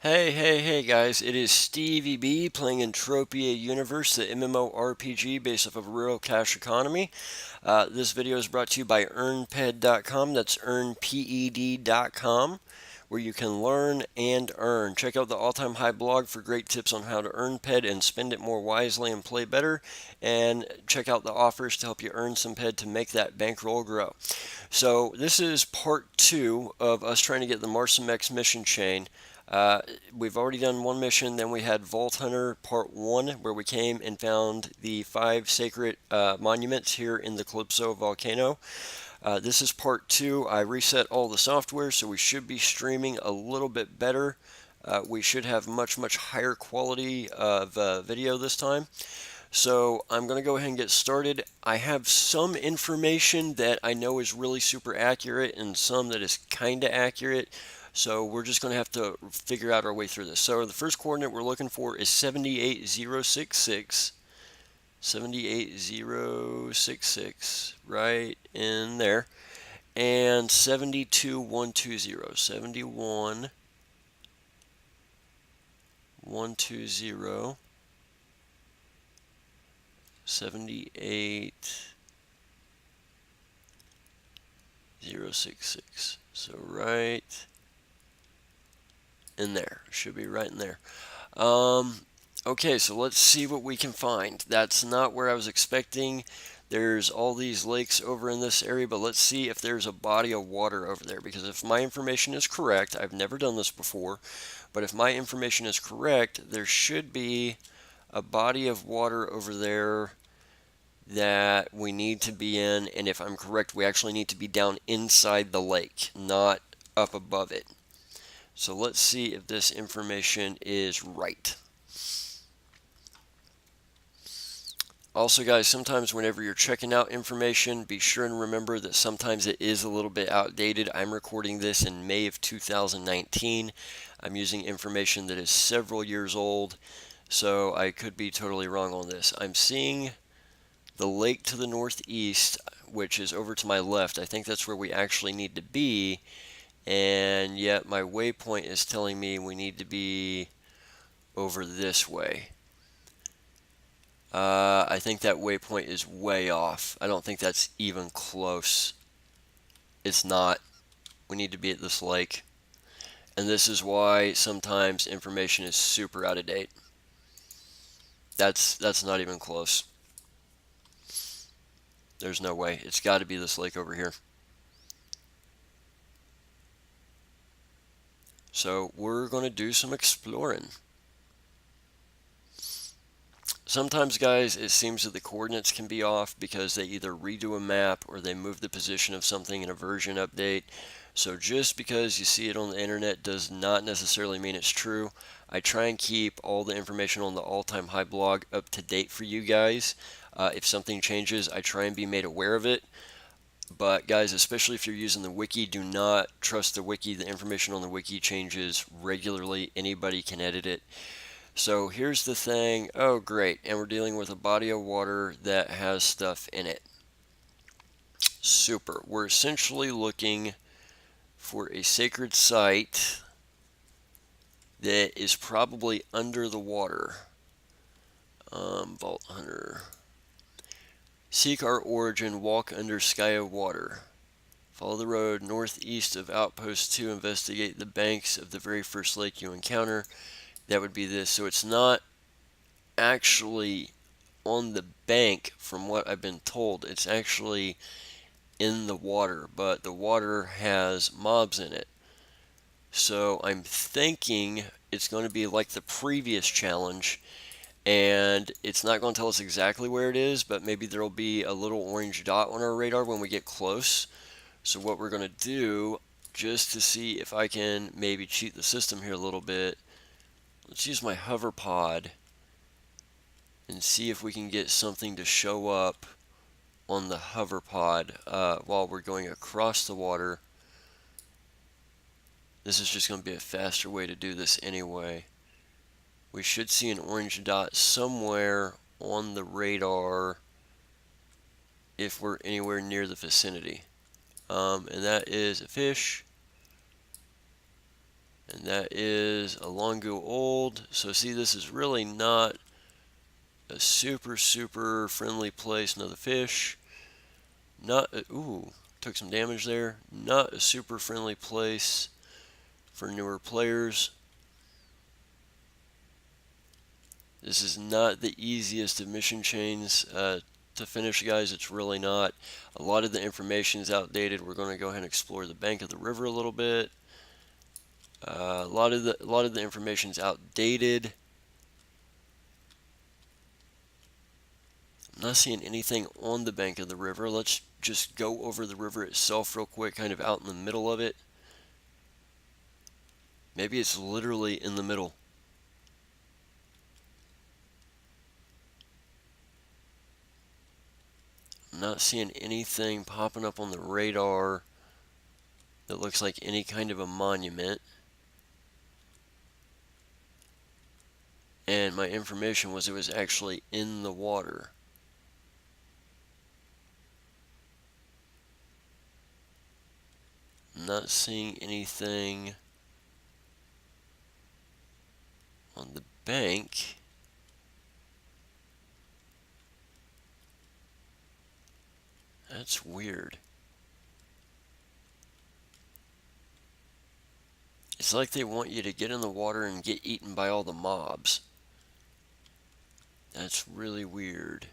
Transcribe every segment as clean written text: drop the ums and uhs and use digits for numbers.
Hey guys, it is StevieB playing Entropia Universe, the MMORPG based off of a real cash economy. This video is brought to you by EarnPED.com, that's EarnPED.com, where you can learn and earn. Check out the all-time high blog for great tips on how to earn PED and spend it more wisely and play better. And check out the offers to help you earn some PED to make that bankroll grow. So this is part 2 of us trying to get the Marsamex mission chain. We've already done one mission, then we had Vault Hunter Part 1, where we came and found the 5 sacred monuments here in the Calypso volcano. This is Part 2. I reset all the software, so we should be streaming a little bit better. We should have much higher quality of video this time. So I'm going to go ahead and get started. I have some information that I know is really super accurate and some that is kind of accurate. So we're just going to have to figure out our way through this. So the first coordinate we're looking for is 78066. 78066, right in there. And 72120. 72120. 78066. So right in there. Should be right in there. Okay, so let's see what we can find. That's not where I was expecting. There's all these lakes over in this area, but let's see if there's a body of water over there. Because if my information is correct, I've never done this before, but if my information is correct, there should be a body of water over there that we need to be in, and if I'm correct, we actually need to be down inside the lake, not up above it. So let's see if this information is right. Also, guys, sometimes whenever you're checking out information, be sure and remember that sometimes it is a little bit outdated. I'm recording this in May of 2019. I'm using information that is several years old, so I could be totally wrong on this. I'm seeing the lake to the northeast, which is over to my left. I think that's where we actually need to be, and yet my waypoint is telling me we need to be over this way. I think that waypoint is way off. I don't think that's even close. It's not. We need to be at this lake. And this is why sometimes information is super out of date. That's not even close. There's no way. It's got to be this lake over here. So we're going to do some exploring. Sometimes, guys, it seems that the coordinates can be off because they either redo a map or they move the position of something in a version update. So just because you see it on the internet does not necessarily mean it's true. I try and keep all the information on the all-time high blog up to date for you guys. If something changes, I try and be made aware of it. But guys, especially if you're using the wiki, do not trust the wiki. The information on the wiki changes regularly. Anybody can edit it. So here's the thing. Oh, great. And we're dealing with a body of water that has stuff in it. Super. We're essentially looking for a sacred site that is probably under the water. Vault Hunter. Seek our origin, walk under sky of water. Follow the road northeast of Outpost 2, investigate the banks of the very first lake you encounter. That would be this. So it's not actually on the bank from what I've been told. It's actually in the water, but the water has mobs in it. So I'm thinking it's going to be like the previous challenge, and it's not going to tell us exactly where it is, but maybe there'll be a little orange dot on our radar when we get close. So what we're going to do, just to see if I can maybe cheat the system here a little bit, let's use my hover pod and see if we can get something to show up on the hover pod while we're going across the water. This is just going to be a faster way to do this anyway. We should see an orange dot somewhere on the radar if we're anywhere near the vicinity. And that is a fish. And that is a Longu Old. So see, this is really not a super friendly place. Another fish. Not, ooh, took some damage there. Not a super friendly place for newer players. This is not the easiest of mission chains to finish, guys. It's really not. A lot of the information is outdated. We're going to go ahead and explore the bank of the river a little bit. A lot of the information is outdated. I'm not seeing anything on the bank of the river. Let's just go over the river itself real quick, kind of out in the middle of it. Maybe it's literally in the middle. I'm not seeing anything popping up on the radar that looks like any kind of a monument. And my information was it was actually in the water. I'm not seeing anything on the bank. That's weird. It's like they want you to get in the water and get eaten by all the mobs. That's really weird.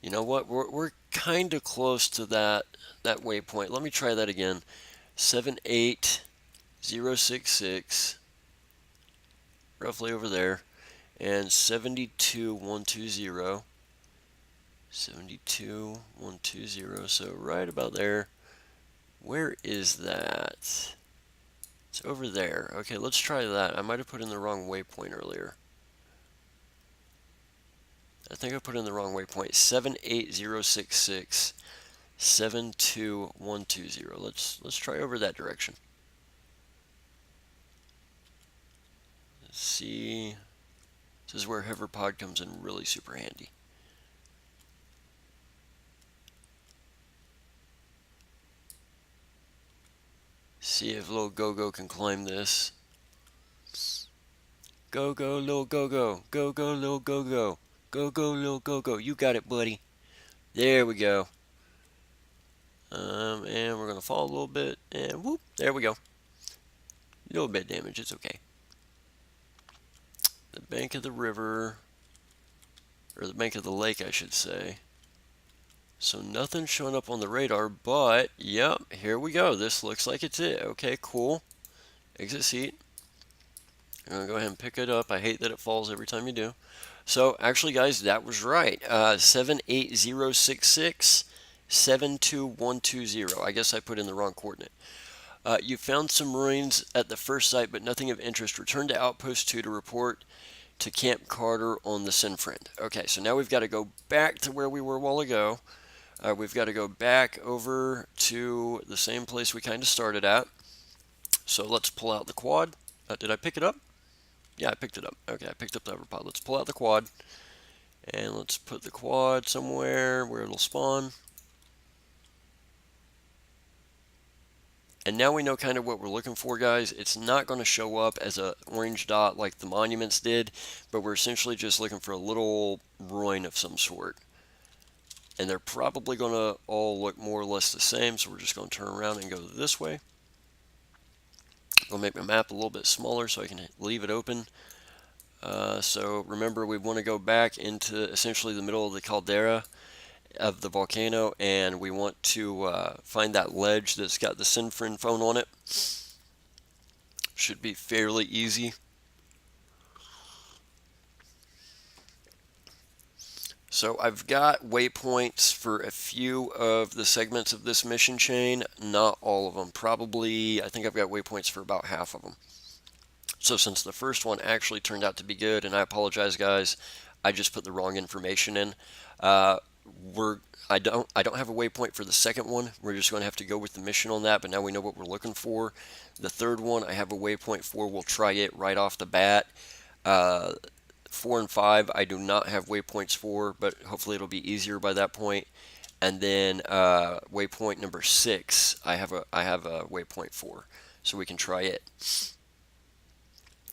You know what? We're kind of close to that waypoint. Let me try that again. 78066, roughly over there, and 72120. 72120. So right about there. Where is that? It's over there. Okay, let's try that. I might have put in the wrong waypoint earlier. I think I put in the wrong waypoint. 78066, 72120. Let's try over that direction. Let's see. This is where hoverpod comes in really super handy. See if little Go-Go can climb this. Go-Go, little Go-Go. Go-Go, little Go-Go. Go-Go, little Go-Go. You got it, buddy. There we go. And we're going to fall a little bit. And whoop, there we go. A little bit damage. It's okay. The bank of the river. Or the bank of the lake, I should say. So nothing showing up on the radar, but yep, here we go. This looks like it's it. Okay, cool. Exit seat. I'm going to go ahead and pick it up. I hate that it falls every time you do. So actually, guys, that was right. 78066, 72120. I guess I put in the wrong coordinate. You found some ruins at the first site, but nothing of interest. Return to Outpost 2 to report to Camp Carter on the Sinfriend. Okay, so now we've got to go back to where we were a while ago. We've got to go back over to the same place we kind of started at. So let's pull out the quad. Did I pick it up? Yeah, I picked it up. Okay, I picked up the hoverpod. Let's pull out the quad. And let's put the quad somewhere where it'll spawn. And now we know kind of what we're looking for, guys. It's not going to show up as an orange dot like the monuments did, but we're essentially just looking for a little ruin of some sort. And they're probably going to all look more or less the same, so we're just going to turn around and go this way. I'll make my map a little bit smaller so I can leave it open. So remember, we want to go back into essentially the middle of the caldera of the volcano, and we want to find that ledge that's got the Sinfriend phone on it. Should be fairly easy. So I've got waypoints for a few of the segments of this mission chain, not all of them. Probably, I think I've got waypoints for about half of them. So since the first one actually turned out to be good, and I apologize, guys, I just put the wrong information in. I don't have a waypoint for the second one. We're just going to have to go with the mission on that, but now we know what we're looking for. The third one I have a waypoint for. We'll try it right off the bat. 4 and 5 I do not have waypoints for, but hopefully it'll be easier by that point. And then waypoint number 6, I have a waypoint for, so we can try it.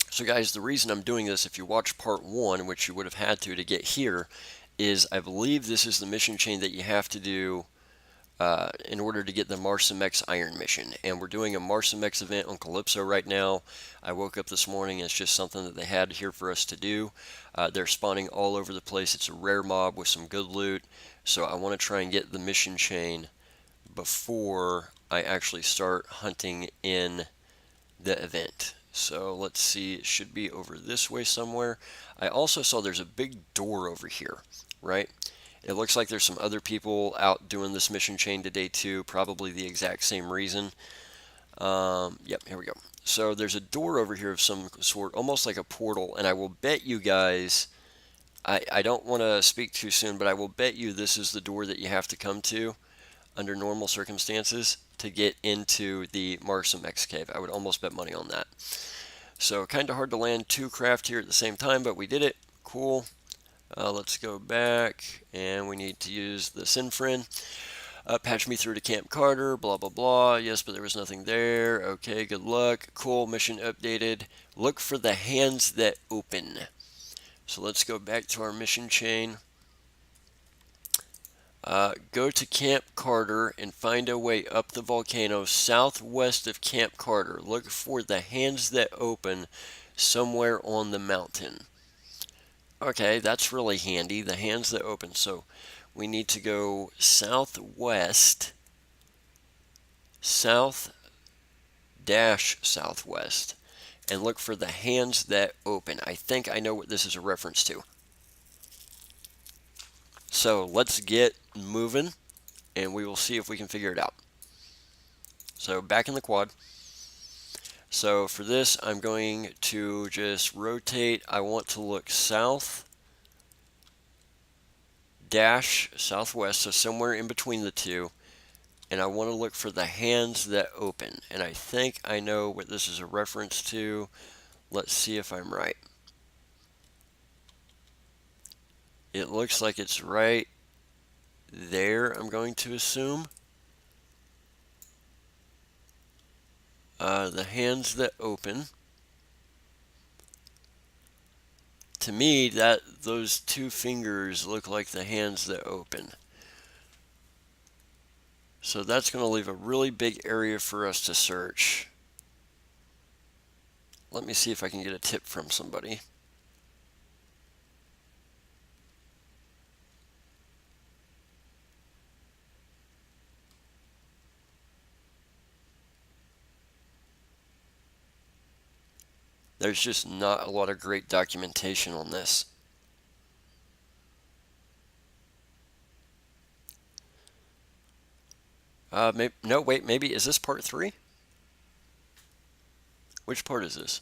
So guys, the reason I'm doing this, if you watch part 1, which you would have had to get here, is I believe this is the mission chain that you have to do in order to get the Marsomex Iron mission. And we're doing a Marsomex event on Calypso right now. I woke up this morning, it's just something that they had here for us to do. They're spawning all over the place. It's a rare mob with some good loot. So I want to try and get the mission chain before I actually start hunting in the event. So let's see, it should be over this way somewhere. I also saw there's a big door over here, right? It looks like there's some other people out doing this mission chain today too, probably the exact same reason. Yep, here we go. So there's a door over here of some sort, almost like a portal, and I will bet you guys, I don't want to speak too soon, but I will bet you this is the door that you have to come to under normal circumstances to get into the Marsomex cave. I would almost bet money on that. So kind of hard to land 2 craft here at the same time, but we did it. Cool. Let's go back, and we need to use the Sinfrin. Patch me through to Camp Carter, blah, blah, blah. Yes, but there was nothing there. Okay, good luck. Cool, mission updated. Look for the hands that open. So let's go back to our mission chain. Go to Camp Carter and find a way up the volcano southwest of Camp Carter. Look for the hands that open somewhere on the mountain. Okay, that's really handy, the hands that open. So we need to go southwest, south-southwest, and look for the hands that open. I think I know what this is a reference to. So let's get moving, and we will see if we can figure it out. So back in the quad. So for this, I'm going to just rotate. I want to look south southwest, so somewhere in between the two, and I want to look for the hands that open, and I think I know what this is a reference to. Let's see if I'm right. It looks like it's right there, I'm going to assume. The hands that open. To me, those 2 fingers look like the hands that open. So that's going to leave a really big area for us to search. Let me see if I can get a tip from somebody. There's just not a lot of great documentation on this. No, wait, maybe, is this part 3? Which part is this?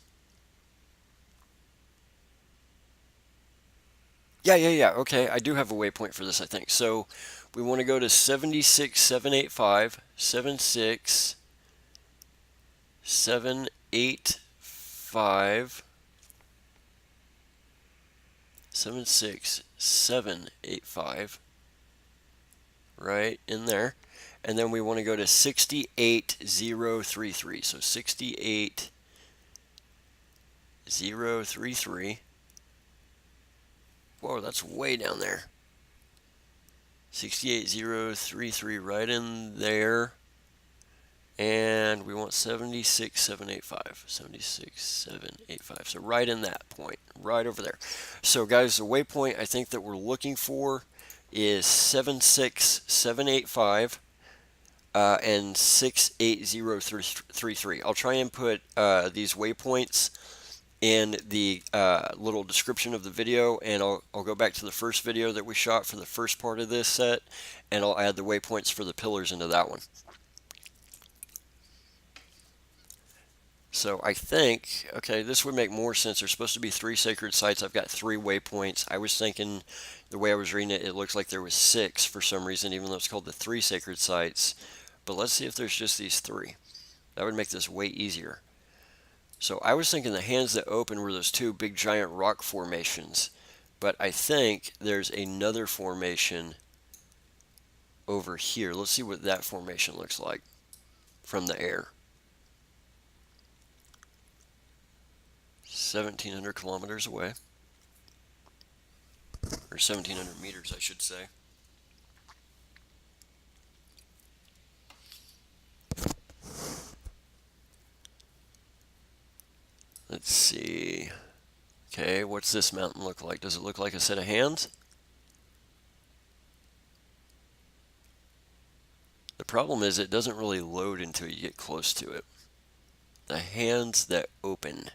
Yeah, okay, I do have a waypoint for this, I think. So we want to go to 76785, 76785, 76785, right in there. And then we want to go to 68033. So 68033. Whoa, that's way down there. 68033 right in there. And we want 76785. 76785. So right in that point, right over there. So guys, the waypoint I think that we're looking for is 76785 and 68033. I'll try and put these waypoints in the little description of the video, and I'll go back to the first video that we shot for the first part of this set, and I'll add the waypoints for the pillars into that one. So I think, okay, this would make more sense. There's supposed to be 3 sacred sites. I've got 3 waypoints. I was thinking, the way I was reading it, it looks like there was 6 for some reason, even though it's called the 3 sacred sites. But let's see if there's just these 3. That would make this way easier. So I was thinking the hands that open were those 2 big giant rock formations. But I think there's another formation over here. Let's see what that formation looks like from the air. 1,700 kilometers away, or 1,700 meters, I should say. Let's see. Okay, what's this mountain look like? Does it look like a set of hands? The problem is it doesn't really load until you get close to it. The hands that open.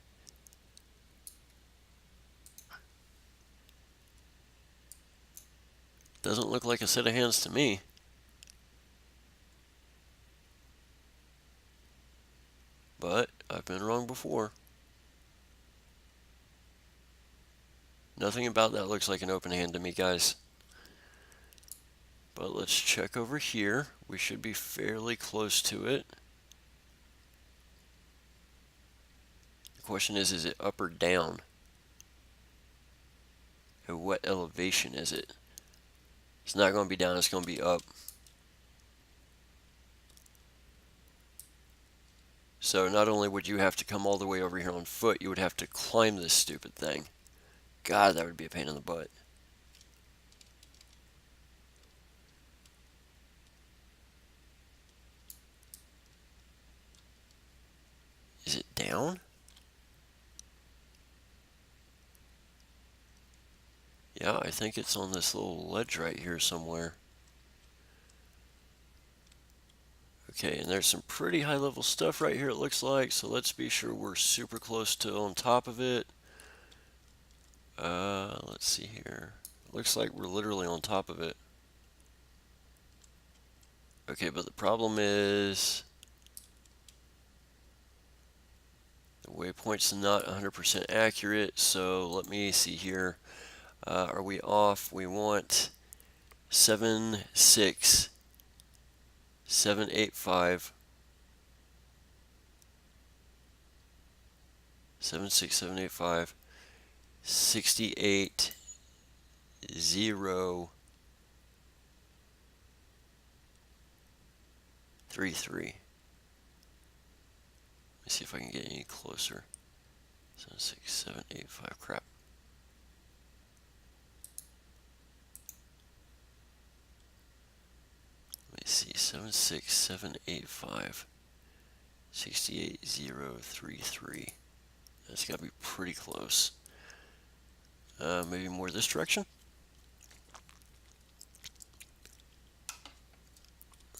Doesn't look like a set of hands to me. But I've been wrong before. Nothing about that looks like an open hand to me, guys. But let's check over here. We should be fairly close to it. The question is it up or down? At what elevation is it? It's not going to be down, it's going to be up. So not only would you have to come all the way over here on foot, you would have to climb this stupid thing. God, that would be a pain in the butt. Is it down? Yeah, I think it's on this little ledge right here somewhere. Okay, and there's some pretty high level stuff right here it looks like, so let's be sure we're super close to on top of it. Let's see here. Looks like we're literally on top of it. Okay, but the problem is the waypoint's not 100% accurate, so let me see here. Are we off? We want 76785. 76785. 68 0 3 3. Let me see if I can get any closer. 76785. Crap. Let me see. 76785. 68 0 3 3. That's got to be pretty close. Maybe more this direction?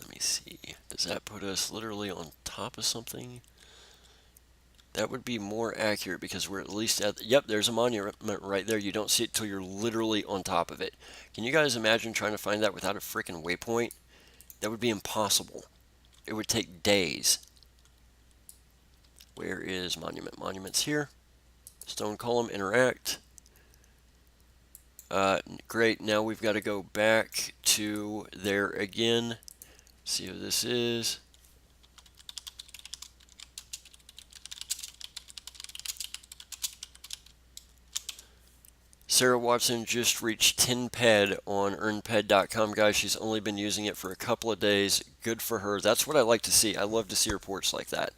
Let me see. Does that put us literally on top of something? That would be more accurate because we're at least at... Yep, there's a monument right there. You don't see it till you're literally on top of it. Can you guys imagine trying to find that without a freaking waypoint? That would be impossible. It would take days. Where is monument? Monument's here. Stone column, interact. Great, now we've got to go back to there again. See who this is. Sarah Watson just reached 10PED on EarnPED.com, guys. She's only been using it for a couple of days. Good for her. That's what I like to see. I love to see reports like that.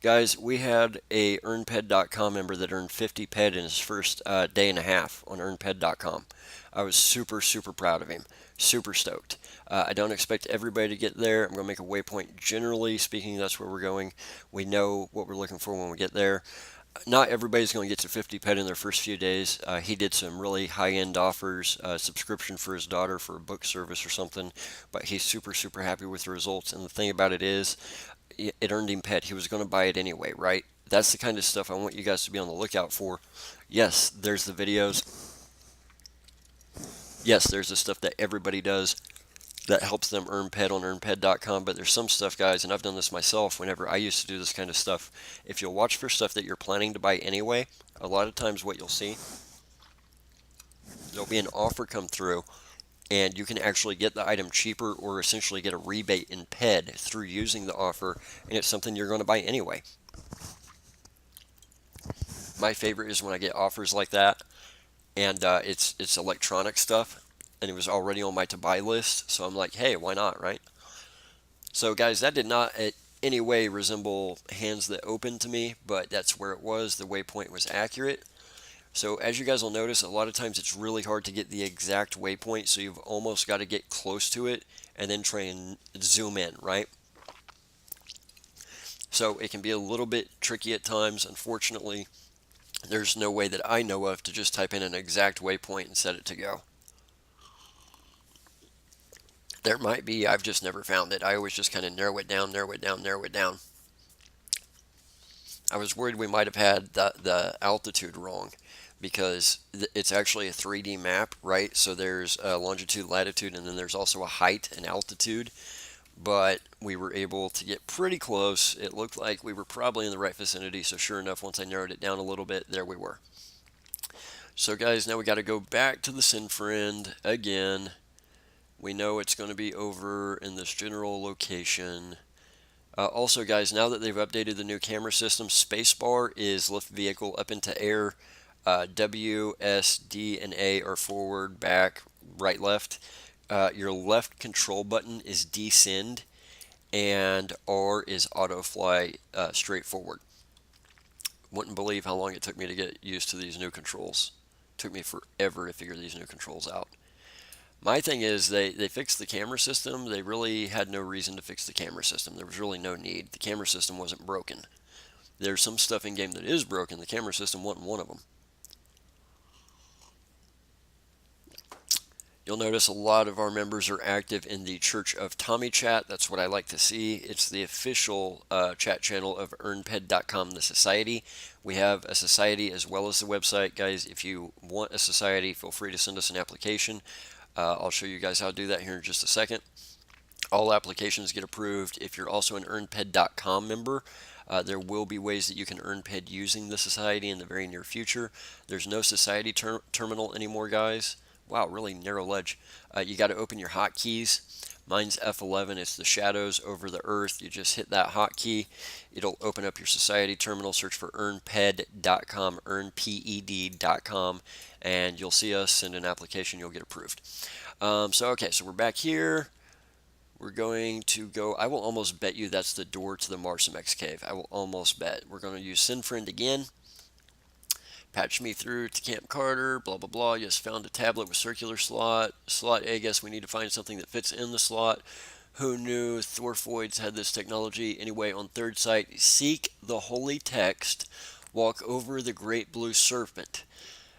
Guys, we had a EarnPED.com member that earned 50 PED in his first day and a half on EarnPED.com. I was super, super proud of him. Super stoked. I don't expect everybody to get there. I'm going to make a waypoint. Generally speaking, that's where we're going. We know what we're looking for when we get there. Not everybody's going to get to 50 PED in their first few days. He did some really high-end offers, subscription for his daughter for a book service or something, but he's super, super happy with the results. And the thing about it is, it earned him PED. He was going to buy it anyway, right? That's the kind of stuff I want you guys to be on the lookout for. Yes, there's the videos. Yes, there's the stuff that everybody does that helps them earn PED on EarnPED.com, but there's some stuff, guys, and I've done this myself whenever I used to do this kind of stuff. If you'll watch for stuff that you're planning to buy anyway, a lot of times what you'll see, there'll be an offer come through, and you can actually get the item cheaper or essentially get a rebate in PED through using the offer, and it's something you're going to buy anyway. My favorite is when I get offers like that, and it's electronic stuff. and it was already on my to-buy list. So I'm like, hey, why not, right? So guys, that did not in any way resemble Hands That Open to me, but that's where it was. The waypoint was accurate. So as you guys will notice, a lot of times it's really hard to get the exact waypoint, so you've almost got to get close to it and then try and zoom in, right? So it can be a little bit tricky at times. Unfortunately, there's no way that I know of to just type in an exact waypoint and set it to go. There might be, I've just never found it. I always just kind of narrow it down, narrow it down, narrow it down. I was worried we might have had the altitude wrong because it's actually a 3D map, right? So there's longitude, latitude, and then there's also a height and altitude. But we were able to get pretty close. It looked like we were probably in the right vicinity. So sure enough, once I narrowed it down a little bit, there we were. So guys, now we got to go back to the Sin Friend again. We know it's going to be over in this general location. Also, guys, now that they've updated the new camera system, spacebar is lift vehicle up into air. W, S, D, and A are forward, back, right, left. Your left control button is descend, and R is auto fly straight forward. Wouldn't believe how long it took me to get used to these new controls. It took me forever to figure these new controls out. My thing is they fixed the camera system. They really had no reason to fix the camera system. There was really no need. The camera system wasn't broken. There's some stuff in game that is broken. The camera system wasn't one of them. You'll notice a lot of our members are active in the Church of Tommy chat. That's what I like to see. It's the official chat channel of EarnPED.com, the society. We have a society as well as the website. Guys, if you want a society, feel free to send us an application. I'll show you guys how to do that here in just a second. All applications get approved. If you're also an EarnPED.com member, there will be ways that you can earn PED using the society in the very near future. There's no society terminal anymore, guys. Wow, really narrow ledge. You got to open your hotkeys. Mine's F11. It's the shadows over the earth. You just hit that hotkey. It'll open up your society terminal. Search for EarnPED.com, EarnPED.com, and you'll see us send an application. You'll get approved. Okay, so we're back here. We're going to go, I will almost bet you that's the door to the Marsamex cave. I will almost bet. We're going to use Sin Friend again. Patch me through to Camp Carter, blah, blah, blah. Yes, found a tablet with circular slot. Slot A, guess we need to find something that fits in the slot. Who knew Thorfoids had this technology? Anyway, on third site, seek the holy text. Walk over the great blue serpent.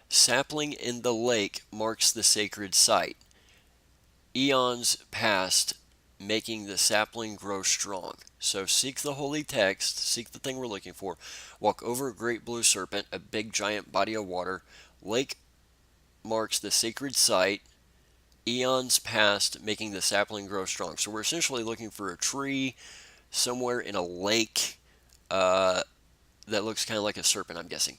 Sapling in the lake marks the sacred site. Eons past, making the sapling grow strong. So seek the holy text, seek the thing we're looking for, walk over a great blue serpent, a big giant body of water. Lake marks the sacred site, eons past, making the sapling grow strong. So we're essentially looking for a tree somewhere in a lake that looks kind of like a serpent, I'm guessing.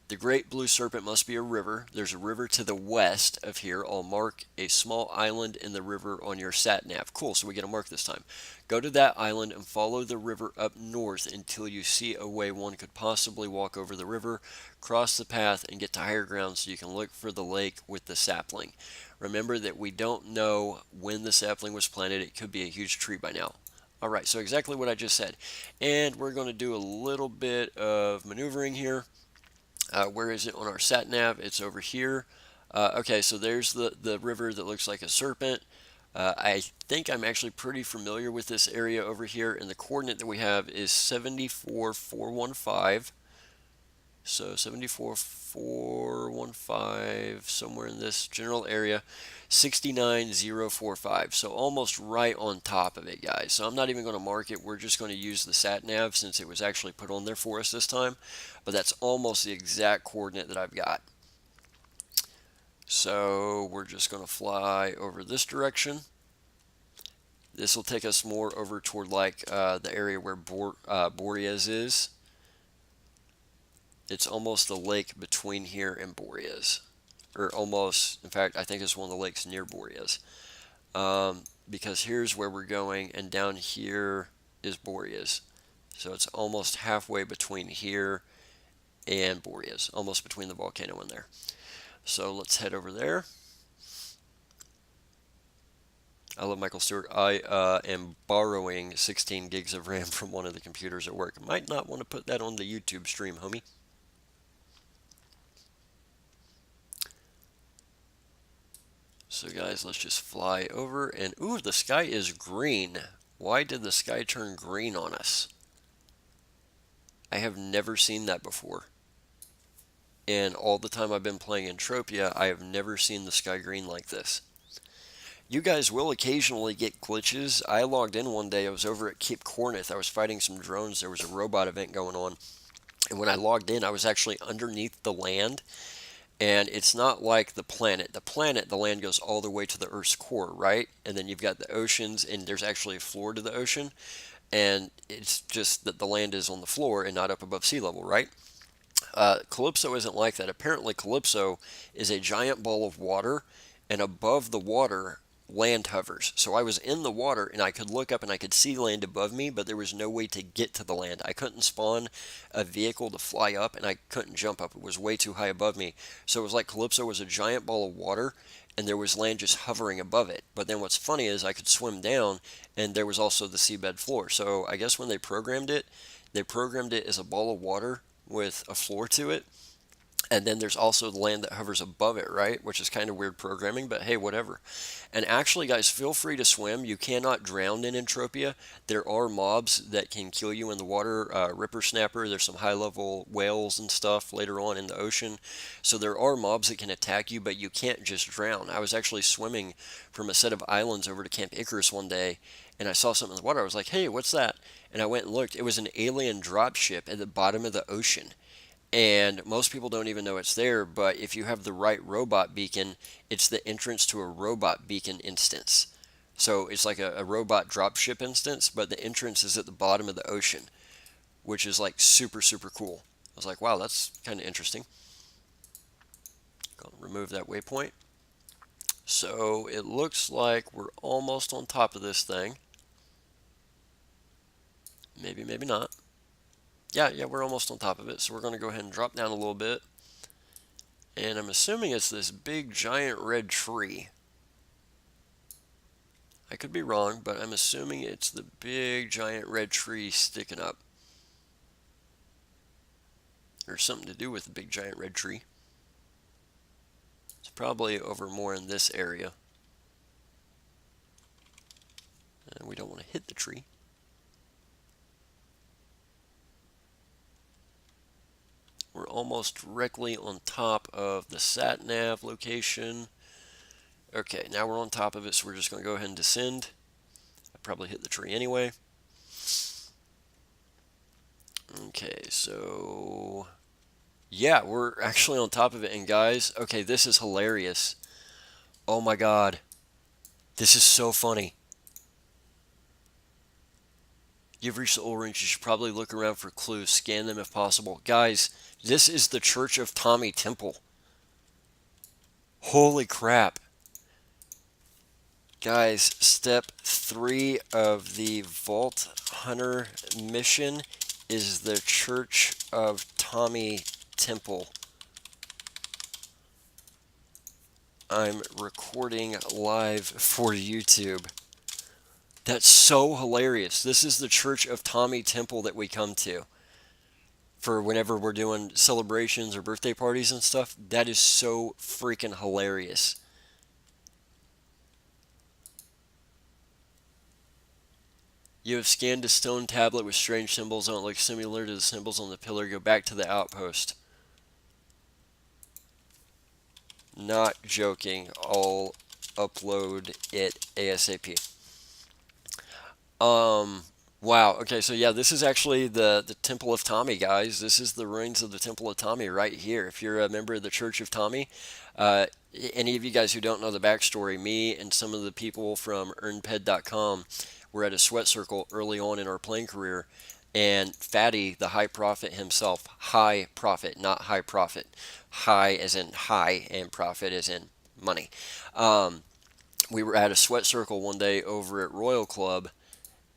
The great blue serpent must be a river. There's a river to the west of here. I'll mark a small island in the river on your sat nav. Cool, so we get a mark this time. Go to that island and follow the river up north until you see a way one could possibly walk over the river, cross the path, and get to higher ground so you can look for the lake with the sapling. Remember that we don't know when the sapling was planted. It could be a huge tree by now. Alright, so exactly what I just said. And we're going to do a little bit of maneuvering here. Where is it on our sat nav? It's over here. Okay, so there's the river that looks like a serpent. I think I'm actually pretty familiar with this area over here, and the coordinate that we have is 74415. So 74415, somewhere in this general area, 69045. So almost right on top of it, guys. So I'm not even going to mark it. We're just going to use the sat nav since it was actually put on there for us this time. But that's almost the exact coordinate that I've got. So we're just going to fly over this direction. This will take us more over toward like the area where Boreas is. It's almost the lake between here and Boreas. Or almost, in fact, I think it's one of the lakes near Boreas. Because here's where we're going, and down here is Boreas. So it's almost halfway between here and Boreas. Almost between the volcano and there. So let's head over there. I love Michael Stewart. I am borrowing 16 gigs of RAM from one of the computers at work. Might not want to put that on the YouTube stream, homie. So guys, let's just fly over and ooh, the sky is green. Why did the sky turn green on us? I have never seen that before. And all the time I've been playing Entropia, I have never seen the sky green like this. You guys will occasionally get glitches. I logged in one day, I was over at Cape Corneth. I was fighting some drones. There was a robot event going on. And when I logged in, I was actually underneath the land. And it's not like the planet. The land goes all the way to the Earth's core, right? And then you've got the oceans, and there's actually a floor to the ocean. And it's just that the land is on the floor and not up above sea level, right? Calypso isn't like that. Apparently, Calypso is a giant ball of water, and above the water, land hovers. So I was in the water, and I could look up and I could see land above me, but there was no way to get to the land. I couldn't spawn a vehicle to fly up, and I couldn't jump up. It was way too high above me. So it was like Calypso was a giant ball of water, and there was land just hovering above it. But then what's funny is I could swim down, and there was also the seabed floor. So I guess when they programmed it as a ball of water with a floor to it. And then there's also the land that hovers above it, right? Which is kind of weird programming, but hey, whatever. And actually, guys, feel free to swim. You cannot drown in Entropia. There are mobs that can kill you in the water. Ripper Snapper, there's some high level whales and stuff later on in the ocean. So there are mobs that can attack you, but you can't just drown. I was actually swimming from a set of islands over to Camp Icarus one day, and I saw something in the water. I was like, hey, what's that? And I went and looked. It was an alien dropship at the bottom of the ocean. And most people don't even know it's there, but if you have the right robot beacon, it's the entrance to a robot beacon instance. So it's like a robot dropship instance, but the entrance is at the bottom of the ocean, which is like super, super cool. I was like, wow, that's kind of interesting. Gonna remove that waypoint. So it looks like we're almost on top of this thing. Maybe, maybe not. Yeah, we're almost on top of it. So we're going to go ahead and drop down a little bit. And I'm assuming it's this big giant red tree. I could be wrong, but I'm assuming it's the big giant red tree sticking up. Or something to do with the big giant red tree. It's probably over more in this area. And we don't want to hit the tree. We're almost directly on top of the sat-nav location. Okay, now we're on top of it, so we're just going to go ahead and descend. I probably hit the tree anyway. Okay, so yeah, we're actually on top of it. And guys, okay, this is hilarious. Oh my god. This is so funny. You've reached the orange. You should probably look around for clues. Scan them if possible. Guys, this is the Church of Tommy Temple. Holy crap. Guys, step 3 of the Vault Hunter mission is the Church of Tommy Temple. I'm recording live for YouTube. That's so hilarious. This is the Church of Tommy Temple that we come to for whenever we're doing celebrations or birthday parties and stuff. That is so freaking hilarious. You have scanned a stone tablet with strange symbols on it, look similar to the symbols on the pillar. Go back to the outpost. Not joking. I'll upload it ASAP. Wow. Okay, so yeah, this is actually the Temple of Tommy, guys. This is the ruins of the Temple of Tommy right here. If you're a member of the Church of Tommy, uh, any of you guys who don't know the backstory, me and some of the people from EarnPED.com were at a sweat circle early on in our playing career, and Fatty, the High Prophet himself, High Prophet, not High Profit, High as in high, and Profit as in money. We were at a sweat circle one day over at Royal Club,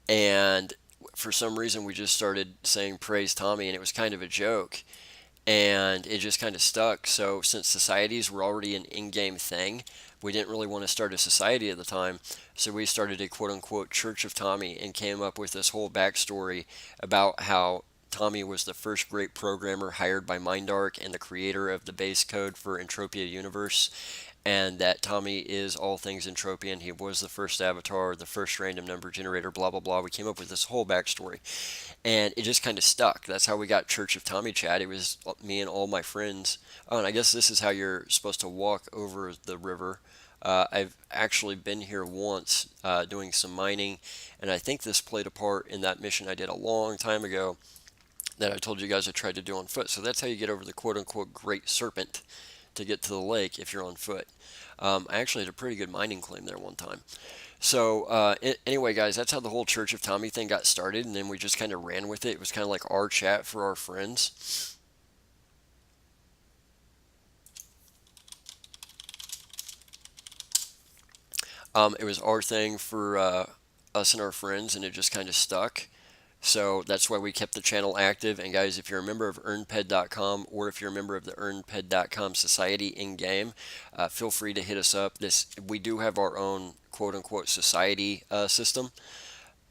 and for some reason we just started saying praise Tommy, and it was kind of a joke, and it just kind of stuck. So since societies were already an in-game thing, we didn't really want to start a society at the time, so we started a quote-unquote Church of Tommy and came up with this whole backstory about how Tommy was the first great programmer hired by Mindark and the creator of the base code for Entropia Universe, and that Tommy is all things Entropian. He was the first avatar, the first random number generator, blah blah blah. We came up with this whole backstory, and it just kind of stuck. That's how we got Church of Tommy chat. It was me and all my friends. Oh, and I guess this is how you're supposed to walk over the river. I've actually been here once doing some mining, and I think this played a part in that mission I did a long time ago that I told you guys I tried to do on foot. So that's how you get over the quote-unquote Great Serpent to get to the lake if you're on foot. I actually had a pretty good mining claim there one time. So anyway, guys, that's how the whole Church of Tommy thing got started, and then we just kind of ran with it. It was kind of like our chat for our friends. It was our thing for us and our friends, and it just kind of stuck. So that's why we kept the channel active. And guys, if you're a member of EarnPED.com or if you're a member of the EarnPED.com society in game, feel free to hit us up. We do have our own quote-unquote society system.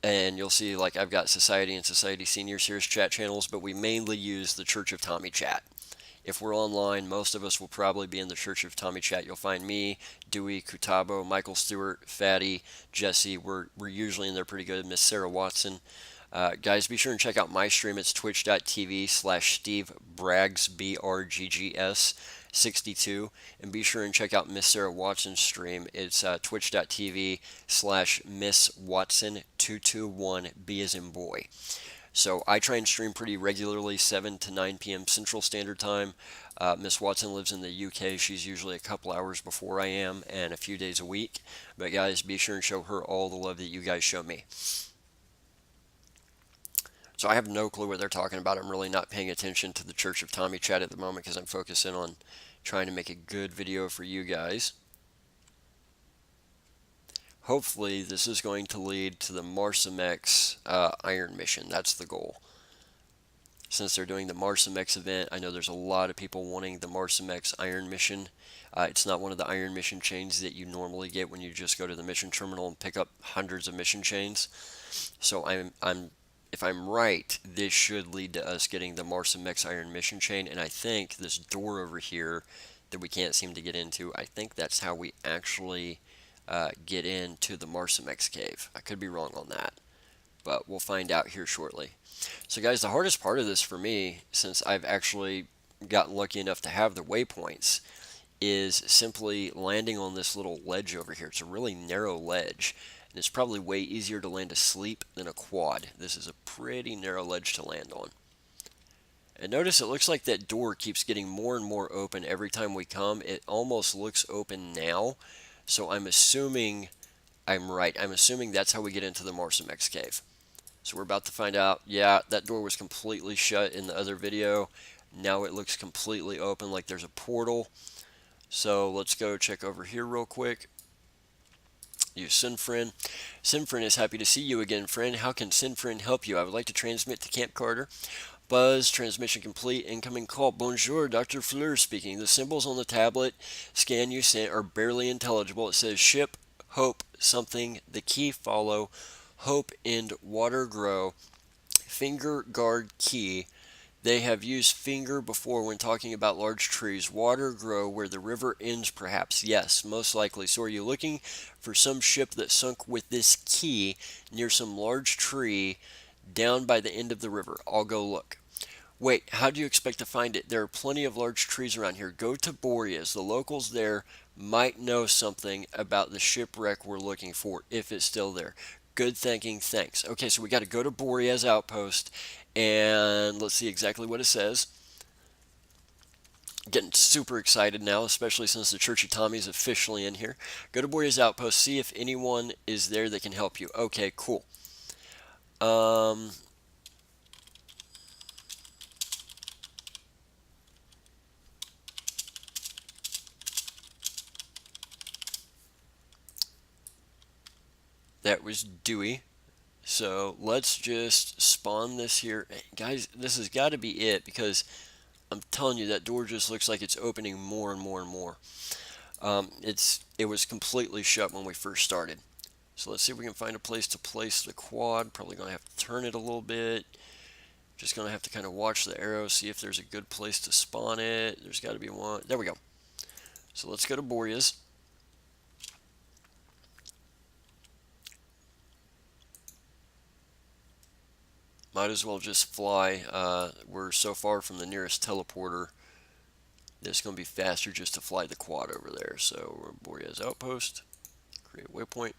And you'll see, like, I've got Society and Society Senior Series chat channels, but we mainly use the Church of Tommy chat. If we're online, most of us will probably be in the Church of Tommy chat. You'll find me, Dewey, Kutabo, Michael Stewart, Fatty, Jesse. We're usually in there pretty good. Miss Sarah Watson. Guys, be sure and check out my stream. It's twitch.tv/StevieBraggs, BRGGS62. And be sure and check out Miss Sarah Watson's stream. It's twitch.tv/MissWatson221, B as in boy. So I try and stream pretty regularly, 7 to 9 p.m. Central Standard Time. Miss Watson lives in the UK. She's usually a couple hours before I am and a few days a week. But guys, be sure and show her all the love that you guys show me. So I have no clue what they're talking about. I'm really not paying attention to the Church of Tommy chat at the moment because I'm focusing on trying to make a good video for you guys. Hopefully this is going to lead to the Marsamex Iron mission. That's the goal. Since they're doing the Marsamex event, I know there's a lot of people wanting the Marsamex Iron mission. It's not one of the Iron mission chains that you normally get when you just go to the mission terminal and pick up hundreds of mission chains. So if I'm right, this should lead to us getting the Marsamex Iron mission chain, and I think this door over here that we can't seem to get into, I think that's how we actually get into the Marsamex cave. I could be wrong on that, but we'll find out here shortly. So guys, the hardest part of this for me, since I've actually gotten lucky enough to have the waypoints, is simply landing on this little ledge over here. It's a really narrow ledge, and it's probably way easier to land asleep than a quad. This is a pretty narrow ledge to land on. And notice it looks like that door keeps getting more and more open every time we come. It almost looks open now, so I'm assuming I'm right. I'm assuming that's how we get into the Marsamex cave. So we're about to find out. Yeah, that door was completely shut in the other video. Now it looks completely open, like there's a portal. So let's go check over here real quick. You Sinfriend. Sinfriend is happy to see you again, friend. How can Sinfriend help you? I would like to transmit to Camp Carter. Buzz, transmission complete, incoming call. Bonjour, Dr. Fleur speaking. The symbols on the tablet scan you sent are barely intelligible. It says ship, hope, something, the key follow, hope, end, water grow, finger guard key. They have used finger before when talking about large trees. Water grow where the river ends, perhaps. Yes, most likely. So are you looking for some ship that sunk with this key near some large tree down by the end of the river? I'll go look. Wait, how do you expect to find it? There are plenty of large trees around here. Go to Boreas. The locals there might know something about the shipwreck we're looking for, if it's still there. Good thinking, thanks. Okay, so we got to go to Boreas Outpost, and let's see exactly what it says. Getting super excited now, especially since the Church of Tommy is officially in here. Go to Boreas Outpost, see if anyone is there that can help you. Okay, cool. That was Dewey. So let's just spawn this here. Guys, this has got to be it, because I'm telling you, that door just looks like it's opening more and more and more. It was completely shut when we first started. So let's see if we can find a place to place the quad. Probably going to have to turn it a little bit. Just going to have to kind of watch the arrow, see if there's a good place to spawn it. There's got to be one. There we go. So let's go to Boreas. Might as well just fly. We're so far from the nearest teleporter that it's going to be faster just to fly the quad over there. So we're Boreas Outpost. Create waypoint.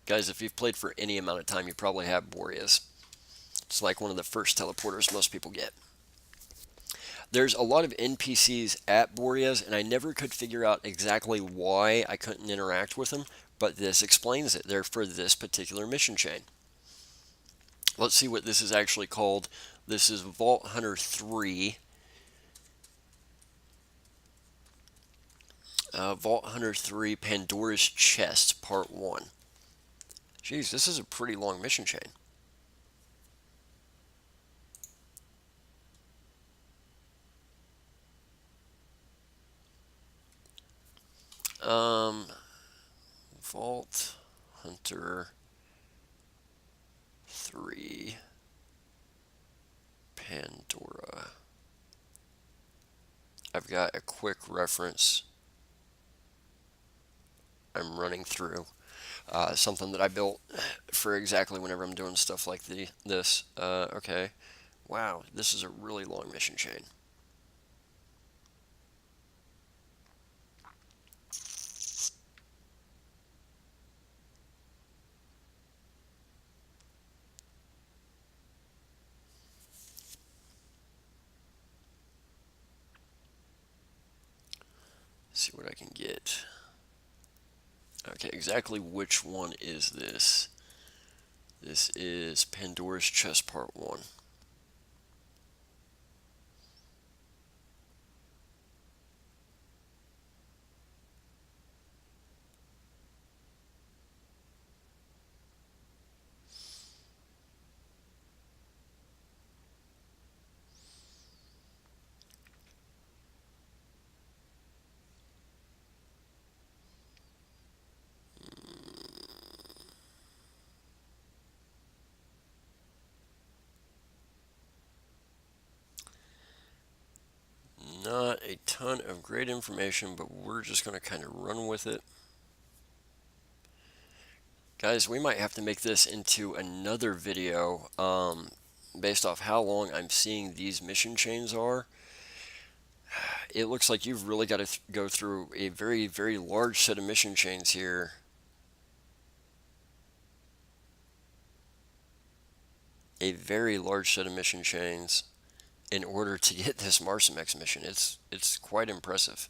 Guys, if you've played for any amount of time, you probably have Boreas. It's like one of the first teleporters most people get. There's a lot of NPCs at Boreas, and I never could figure out exactly why I couldn't interact with them, but this explains it. They're for this particular mission chain. Let's see what this is actually called. This is Vault Hunter 3. Vault Hunter 3 Pandora's Chest, Part 1. Jeez, this is a pretty long mission chain. Vault Hunter 3 Pandora. I've got a quick reference I'm running through. Something that I built for exactly whenever I'm doing stuff like this. Okay. Wow, this is a really long mission chain. See what I can get. Okay, exactly which one is this? This is Pandora's Chest Part 1. Not a ton of great information, but we're just going to kind of run with it. Guys, we might have to make this into another video based off how long I'm seeing these mission chains are. It looks like you've really got to go through a very, very large set of mission chains here. A very large set of mission chains in order to get this Marsomex mission. It's quite impressive.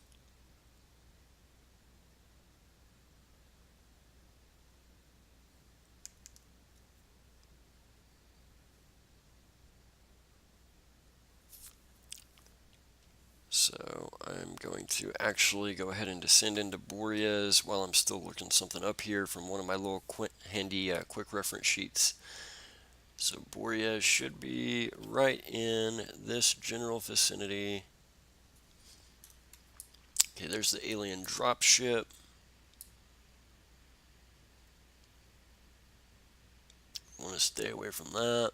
So I'm going to actually go ahead and descend into Boreas while I'm still looking something up here from one of my little handy quick reference sheets. So Boreas should be right in this general vicinity. Okay, there's the alien dropship. Want to stay away from that.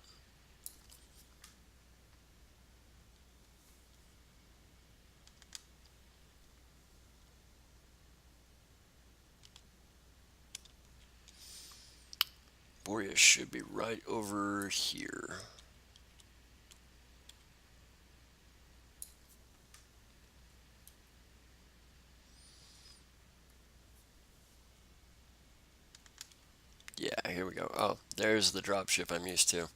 Boreas should be right over here. Yeah, here we go. Oh, there's the dropship I'm used to.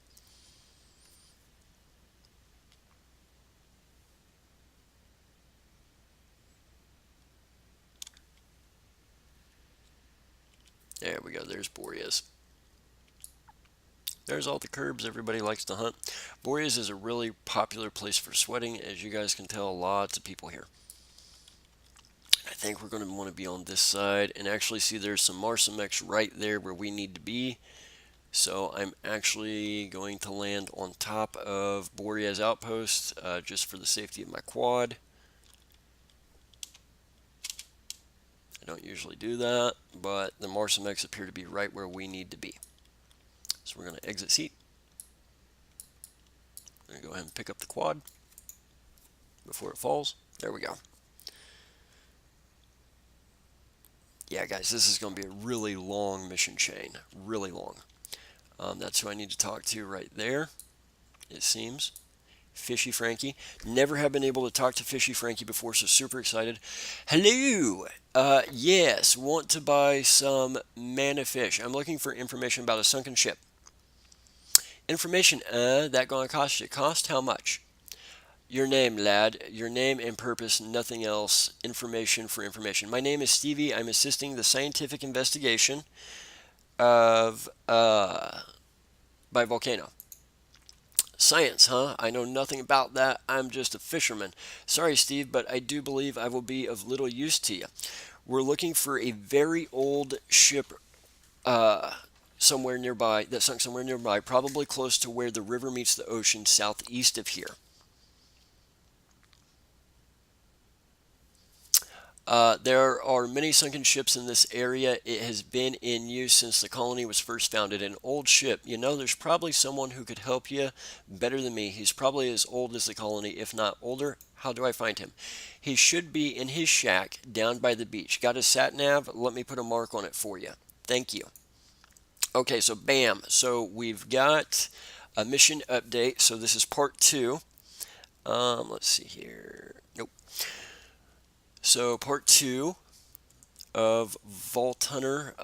There we go. There's Boreas. There's all the curbs everybody likes to hunt. Boreas is a really popular place for sweating. As you guys can tell, lots of people here. I think we're going to want to be on this side and actually see there's some Marsomex right there where we need to be. So I'm actually going to land on top of Boreas Outpost just for the safety of my quad. I don't usually do that, but the Marsomex appear to be right where we need to be. So we're going to exit seat. I'm going to go ahead and pick up the quad before it falls. There we go. Yeah, guys, this is going to be a really long mission chain. Really long. That's who I need to talk to right there, it seems. Fishy Frankie. Never have been able to talk to Fishy Frankie before, so super excited. Hello! Yes, want to buy some mana fish. I'm looking for information about a sunken ship. Information, that gonna cost you. Cost how much? Your name, lad. Your name and purpose, nothing else. Information for information. My name is Stevie. I'm assisting the scientific investigation of, by volcano. Science, huh? I know nothing about that. I'm just a fisherman. Sorry, Steve, but I do believe I will be of little use to you. We're looking for a very old ship somewhere nearby, that sunk somewhere nearby, probably close to where the river meets the ocean southeast of here. There are many sunken ships in this area. It has been in use since the colony was first founded. An old ship. You know, there's probably someone who could help you better than me. He's probably as old as the colony, if not older. How do I find him? He should be in his shack down by the beach. Got a sat nav? Let me put a mark on it for you. Thank you. Okay, so bam. So we've got a mission update. So this is part 2. Let's see here. Nope. So part 2 of Vault Hunter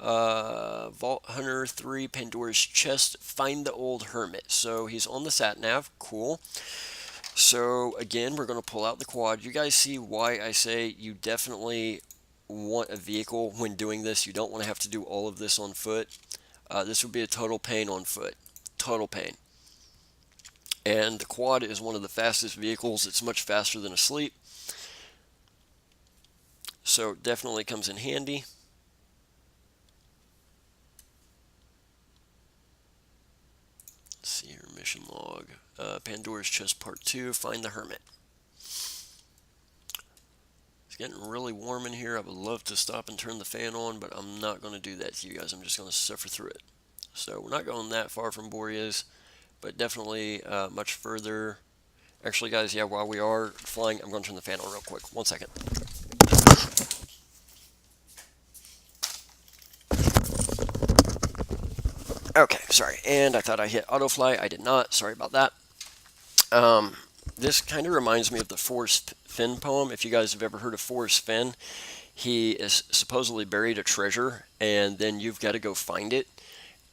3, Pandora's Chest, Find the Old Hermit. So he's on the sat nav. Cool. So again, we're going to pull out the quad. You guys see why I say you definitely want a vehicle when doing this. You don't want to have to do all of this on foot. This would be a total pain on foot. Total pain. And the quad is one of the fastest vehicles. It's much faster than a sleep. So definitely comes in handy. Let's see here, mission log. Pandora's Chest Part 2, Find the Hermit. It's getting really warm in here. I would love to stop and turn the fan on, but I'm not going to do that to you guys. I'm just going to suffer through it. So we're not going that far from Boreas, but definitely much further. Actually, guys, yeah, while we are flying, I'm going to turn the fan on real quick. 1 second. Okay, sorry. And I thought I hit autofly. I did not. Sorry about that. This kind of reminds me of the Forrest Fenn poem. If you guys have ever heard of Forrest Fenn, he is supposedly buried a treasure, and then you've got to go find it.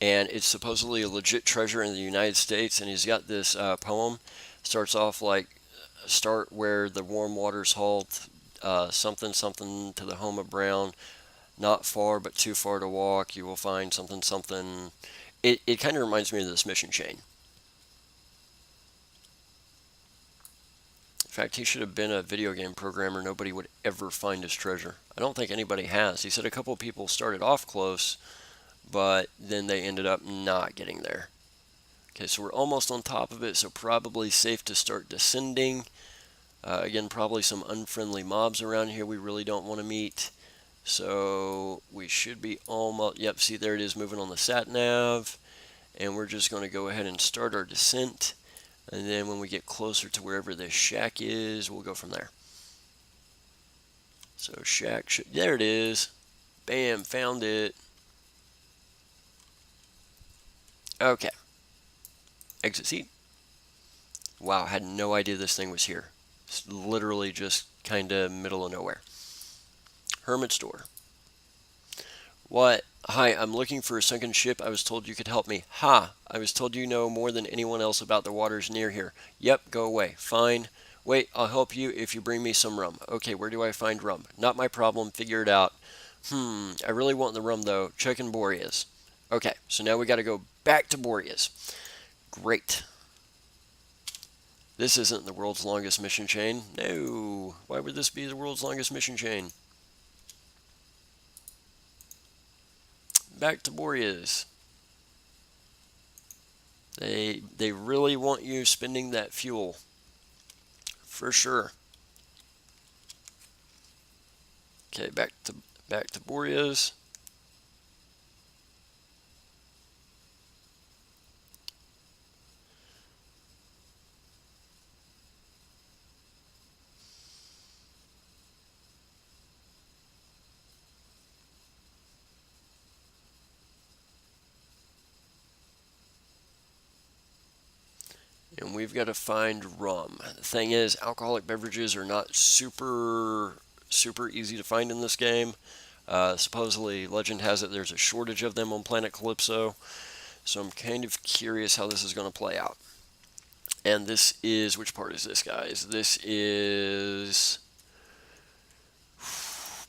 And it's supposedly a legit treasure in the United States, and he's got this poem. Starts off like, start where the warm waters halt, something, something to the home of Brown. Not far, but too far to walk. You will find something, something. It kind of reminds me of this mission chain. In fact, he should have been a video game programmer. Nobody would ever find his treasure. I don't think anybody has. He said a couple of people started off close, but then they ended up not getting there. Okay, so we're almost on top of it, so probably safe to start descending. Again, probably some unfriendly mobs around here we really don't want to meet. So we should be almost, yep, see there it is moving on the sat nav. And we're just going to go ahead and start our descent. And then when we get closer to wherever the shack is, we'll go from there. So shack, there it is. Bam, found it. Okay. Exit seat. Wow, had no idea this thing was here. It's literally just kind of middle of nowhere. Hermit's door. What? Hi, I'm looking for a sunken ship. I was told you could help me. Ha! I was told you know more than anyone else about the waters near here. Yep, go away. Fine. Wait, I'll help you if you bring me some rum. Okay, where do I find rum? Not my problem. Figure it out. I really want the rum, though. Check in Boreas. Okay, so now we got to go back to Boreas. Great. This isn't the world's longest mission chain. No. Why would this be the world's longest mission chain? Back to Boreas. They really want you spending that fuel. For sure. Okay, back to Back to Boreas. And we've got to find rum. The thing is, alcoholic beverages are not super easy to find in this game. Supposedly, legend has it there's a shortage of them on planet Calypso. So I'm kind of curious how this is going to play out. And this is, which part is this, guys? This is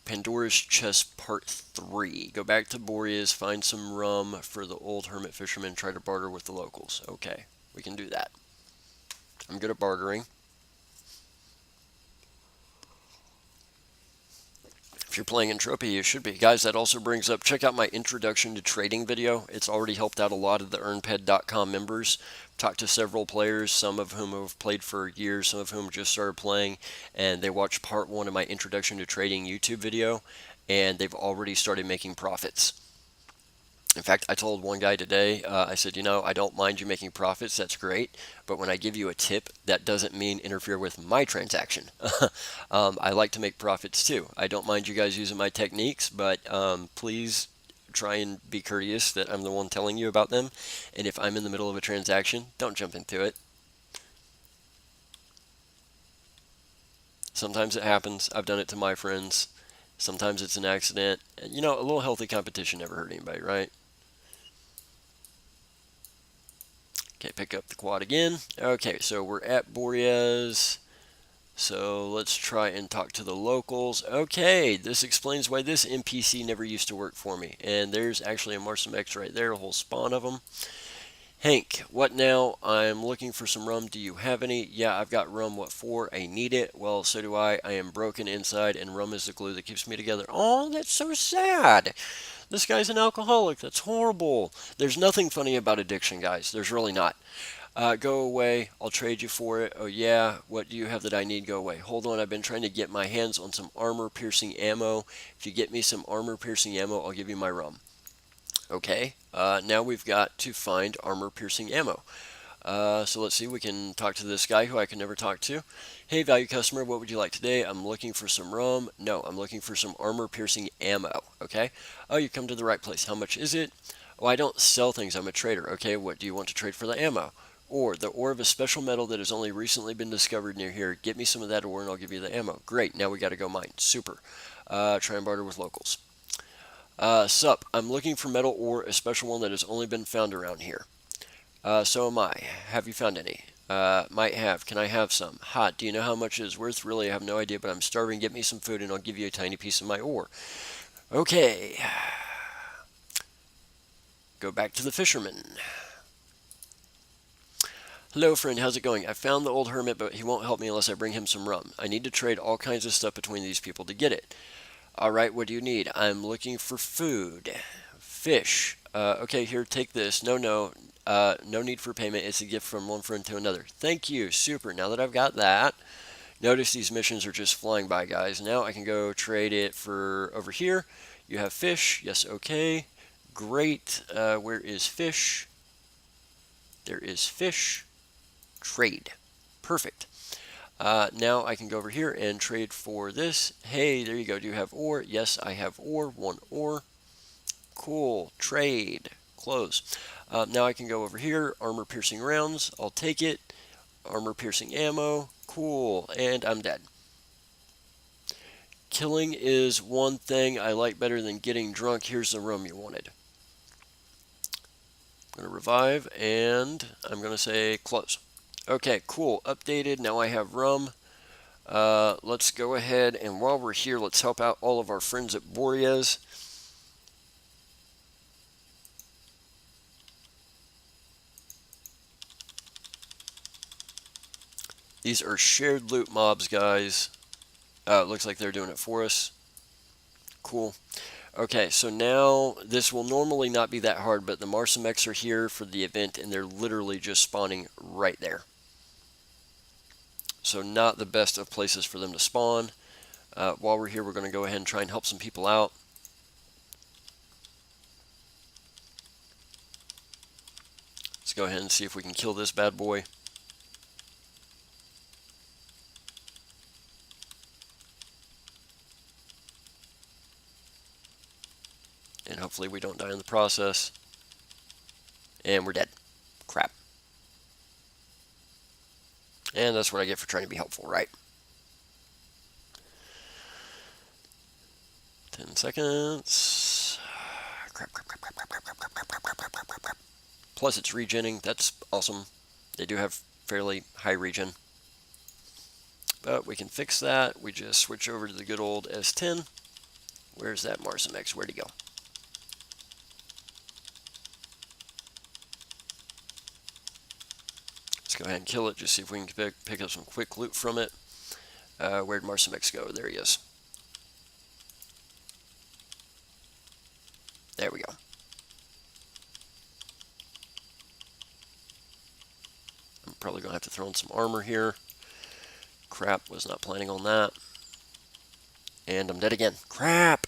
Pandora's Chest Part 3. Go back to Boreas, find some rum for the old hermit fisherman, try to barter with the locals. Okay, we can do that. I'm good at bartering. If you're playing Entropia, you should be. Guys, that also brings up, check out my introduction to trading video. It's already helped out a lot of the EarnPED.com members. Talked to several players, some of whom have played for years, some of whom just started playing, and they watched part 1 of my introduction to trading YouTube video, and they've already started making profits. In fact, I told one guy today, I said, you know, I don't mind you making profits, that's great, but when I give you a tip, that doesn't mean interfere with my transaction. I like to make profits too. I don't mind you guys using my techniques, but please try and be courteous that I'm the one telling you about them, and if I'm in the middle of a transaction, don't jump into it. Sometimes it happens. I've done it to my friends. Sometimes it's an accident. You know, a little healthy competition never hurt anybody, right? Okay, pick up the quad again. Okay, so we're at Boreas. So let's try and talk to the locals. Okay, this explains why this NPC never used to work for me. And there's actually a Marsum X right there, a whole spawn of them. Hank, what now? I'm looking for some rum. Do you have any? Yeah, I've got rum. What for? I need it. Well, so do I. I am broken inside, and rum is the glue that keeps me together. Oh, that's so sad. This guy's an alcoholic. That's horrible. There's nothing funny about addiction, guys. There's really not. Go away. I'll trade you for it. Oh, yeah. What do you have that I need? Go away. Hold on. I've been trying to get my hands on some armor-piercing ammo. If you get me some armor-piercing ammo, I'll give you my rum. Okay. Now we've got to find armor-piercing ammo. So let's see. We can talk to this guy who I can never talk to. Hey, value customer, what would you like today? I'm looking for some rum. No, I'm looking for some armor-piercing ammo. Okay. Oh, you come to the right place. How much is it? Oh, I don't sell things. I'm a trader. Okay. What do you want to trade for the ammo? Or the ore of a special metal that has only recently been discovered near here. Get me some of that ore and I'll give you the ammo. Great. Now we got to go mine. Super. Try and barter with locals. Sup. I'm looking for metal ore, a special one that has only been found around here. So am I. Have you found any? Might have. Can I have some? Hot. Do you know how much it is worth? Really, I have no idea, but I'm starving. Get me some food and I'll give you a tiny piece of my ore. Okay. Go back to the fisherman. Hello, friend. How's it going? I found the old hermit, but he won't help me unless I bring him some rum. I need to trade all kinds of stuff between these people to get it. All right, what do you need? I'm looking for food. Fish. Okay, here, take this. No need for payment. It's a gift from one friend to another. Thank you. Super. Now that I've got that, notice these missions are just flying by, guys. Now I can go trade it for over here. You have fish. Yes, okay. Great. Where is fish? There is fish. Trade. Perfect. Now I can go over here and trade for this. Hey, there you go. Do you have ore? Yes, I have ore. 1 ore. Cool. Trade. Close. Now I can go over here. Armor-piercing rounds. I'll take it. Armor-piercing ammo. Cool. And I'm dead. Killing is one thing I like better than getting drunk. Here's the rum you wanted. I'm going to revive, and I'm going to say close. Okay, cool. Updated. Now I have rum. Let's go ahead, and while we're here, let's help out all of our friends at Boreas. These are shared loot mobs, guys. Looks like they're doing it for us. Cool. Okay, so now this will normally not be that hard, but the Marsum X are here for the event, and they're literally just spawning right there. So not the best of places for them to spawn. While we're here, we're going to go ahead and try and help some people out. go ahead and see if we can kill this bad boy. And hopefully we don't die in the process. And we're dead. Crap. And that's what I get for trying to be helpful, right? 10 seconds. Crap. Plus it's regenning. That's awesome. They do have fairly high regen. But we can fix that. We just switch over to the good old S10. Where's that Marsomex? Where'd he go? Let's go ahead and kill it. Just see if we can pick up some quick loot from it. Where'd Marsomex go? There he is. There we go. I'm probably going to have to throw in some armor here. Crap, was not planning on that. And I'm dead again. Crap!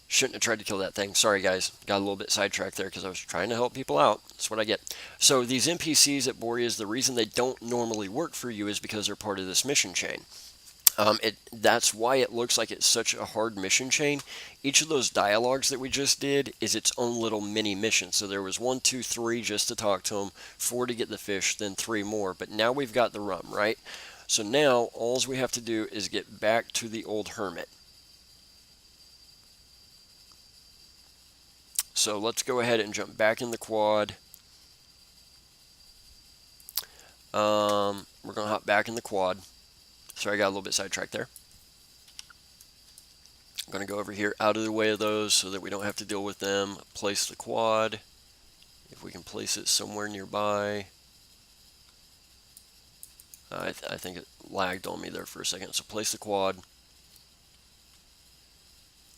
Shouldn't have tried to kill that thing. Sorry, guys. Got a little bit sidetracked there because I was trying to help people out. That's what I get. So these NPCs at Boreas, the reason they don't normally work for you is because they're part of this mission chain. That's why it looks like it's such a hard mission chain. Each of those dialogues that we just did is its own little mini mission. So there was 1, 2, 3 just to talk to them, 4 to get the fish, then 3 more. But now we've got the rum, right? So now all we have to do is get back to the old hermit. So let's go ahead and jump back in the quad. We're going to hop back in the quad. Sorry, I got a little bit sidetracked there. I'm going to go over here out of the way of those so that we don't have to deal with them. Place the quad. If we can place it somewhere nearby. I think it lagged on me there for a second. So place the quad.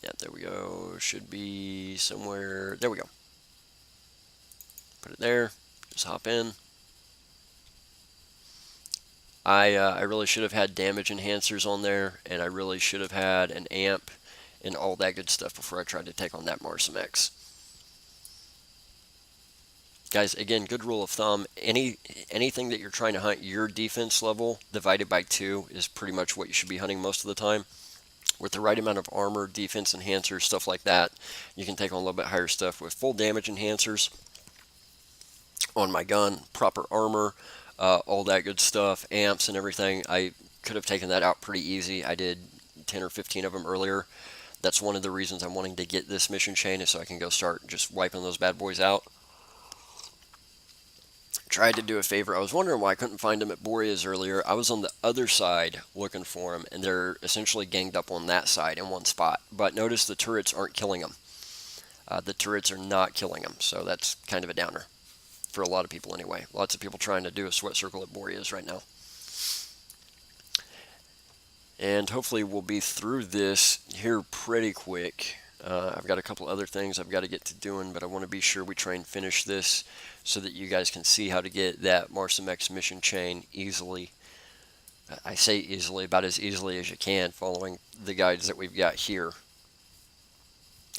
Yeah, there we go. Should be somewhere. There we go. Put it there. Just hop in. I really should have had damage enhancers on there, and I really should have had an amp and all that good stuff before I tried to take on that Marsomex. Guys, again, good rule of thumb, anything that you're trying to hunt, your defense level divided by 2 is pretty much what you should be hunting most of the time. With the right amount of armor, defense enhancers, stuff like that, you can take on a little bit higher stuff. With full damage enhancers on my gun, proper armor, all that good stuff, amps and everything, I could have taken that out pretty easy. I did 10 or 15 of them earlier. That's one of the reasons I'm wanting to get this mission chain, is so I can go start just wiping those bad boys out. Tried to do a favor. I was wondering why I couldn't find them at Boreas earlier. I was on the other side looking for them, and they're essentially ganged up on that side in one spot. But notice the turrets aren't killing them. The turrets are not killing them, so that's kind of a downer. For a lot of people anyway. Lots of people trying to do a sweat circle at Boreas right now. And hopefully we'll be through this here pretty quick. I've got a couple other things I've got to get to doing, but I want to be sure we try and finish this so that you guys can see how to get that Marsomex mission chain easily. I say easily, about as easily as you can, following the guides that we've got here.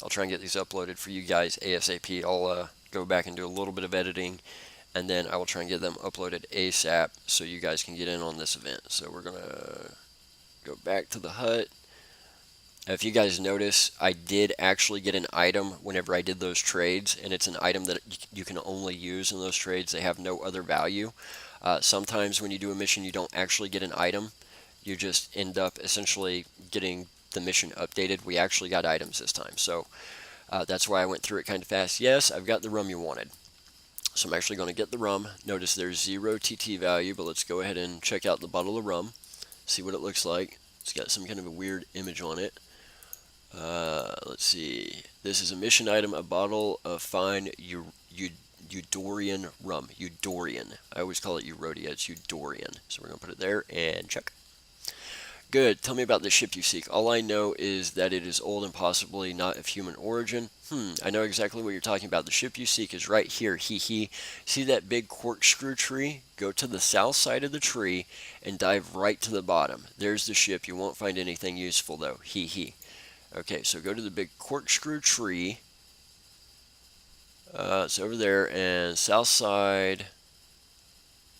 I'll try and get these uploaded for you guys ASAP. I'll go back and do a little bit of editing, and then I will try and get them uploaded ASAP so you guys can get in on this event. So we're going to go back to the hut. If you guys notice, I did actually get an item whenever I did those trades, and it's an item that you can only use in those trades. They have no other value. Sometimes when you do a mission, you don't actually get an item. You just end up essentially getting the mission updated. We actually got items this time, so that's why I went through it kind of fast. Yes, I've got the rum you wanted. So I'm actually going to get the rum. Notice there's 0 TT value, but let's go ahead and check out the bottle of rum. See what it looks like. It's got some kind of a weird image on it. Let's see. This is a mission item, a bottle of fine Eudorian rum. Eudorian. I always call it Eurodia. It's Eudorian. So we're going to put it there and check. Good. Tell me about the ship you seek. All I know is that it is old and possibly not of human origin. I know exactly what you're talking about. The ship you seek is right here. Hee hee. See that big corkscrew tree? Go to the south side of the tree and dive right to the bottom. There's the ship. You won't find anything useful though. Hee hee. Okay, so go to the big corkscrew tree. It's over there, and south side,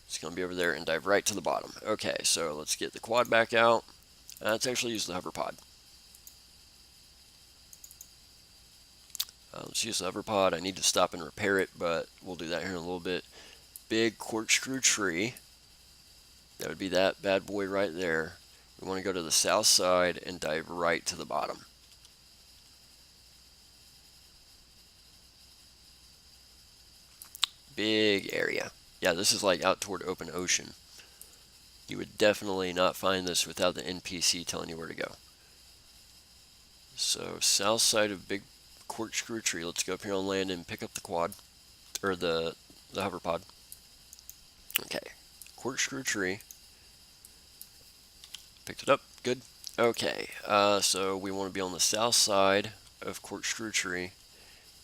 it's going to be over there and dive right to the bottom. Okay, so let's get the quad back out. Let's actually use the hover pod. Let's use the hover pod. I need to stop and repair it, but we'll do that here in a little bit. Big corkscrew tree. That would be that bad boy right there. We want to go to the south side and dive right to the bottom. Big area. Yeah, this is like out toward open ocean. You would definitely not find this without the NPC telling you where to go. So south side of big corkscrew tree. Let's go up here on land and pick up the quad, or the hover pod. Okay, corkscrew tree. Picked it up. Good. Okay, so we want to be on the south side of corkscrew tree,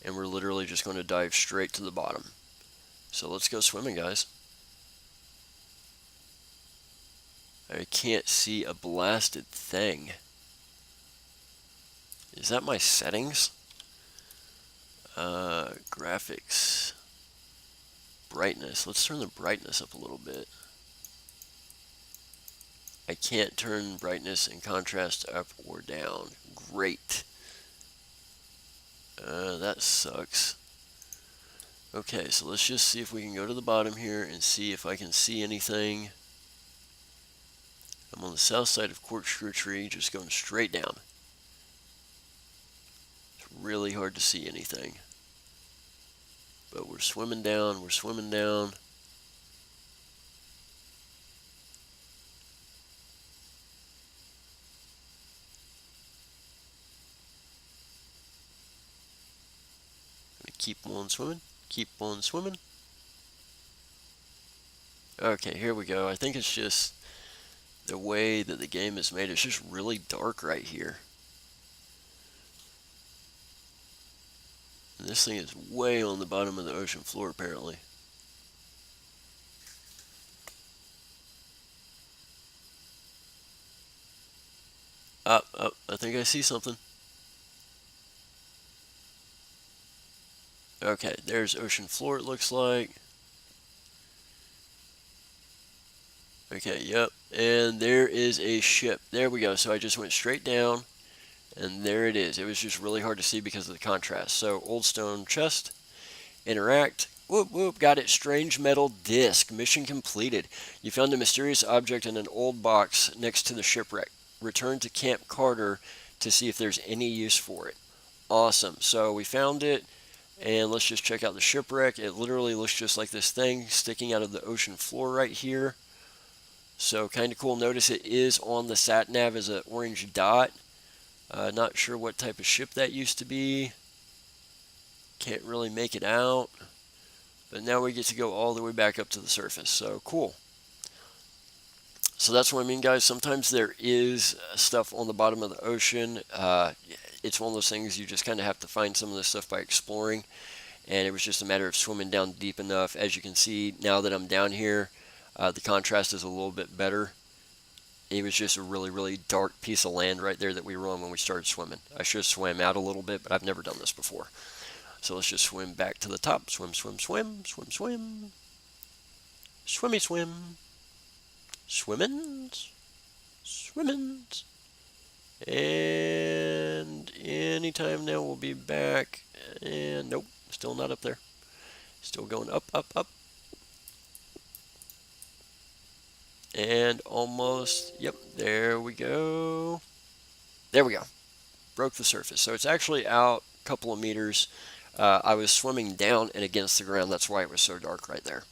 and we're literally just going to dive straight to the bottom. So let's go swimming, guys. I can't see a blasted thing. Is that my settings? Graphics. Brightness. Let's turn the brightness up a little bit. I can't turn brightness and contrast up or down. Great. That sucks. Okay, so let's just see if we can go to the bottom here and see if I can see anything. I'm on the south side of corkscrew tree, just going straight down. It's really hard to see anything. But we're swimming down, we're swimming down. Keep on swimming, keep on swimming. Okay, here we go. I think it's just the way that the game is made. It's just really dark right here. And this thing is way on the bottom of the ocean floor, apparently. Up, I think I see something. Okay, there's ocean floor, it looks like. Okay, yep, and there is a ship. There we go. So I just went straight down, and there it is. It was just really hard to see because of the contrast. So old stone chest, interact. Whoop whoop, got it. Strange metal disc. Mission completed. You found a mysterious object in an old box next to the shipwreck. Return to Camp Carter to see if there's any use for it. Awesome. So we found it, and let's just check out the shipwreck. It literally looks just like this thing sticking out of the ocean floor right here. So kind of cool. Notice it is on the sat nav as an orange dot. Not sure what type of ship that used to be. Can't really make it out. But now we get to go all the way back up to the surface. So cool. So that's what I mean, guys. Sometimes there is stuff on the bottom of the ocean. It's one of those things you just kind of have to find some of this stuff by exploring. And it was just a matter of swimming down deep enough. As you can see, now that I'm down here, the contrast is a little bit better. It was just a really, really dark piece of land right there that we were on when we started swimming. I should have swam out a little bit, but I've never done this before. So let's just swim back to the top. Swim, swim, swim, swim, swim. Swimmy, swim. Swimmins. Swimmins. And anytime now we'll be back. And nope, still not up there. Still going up, up, up. And almost, yep, there we go. There we go. Broke the surface. So it's actually out a couple of meters. I was swimming down and against the ground. That's why it was so dark right there.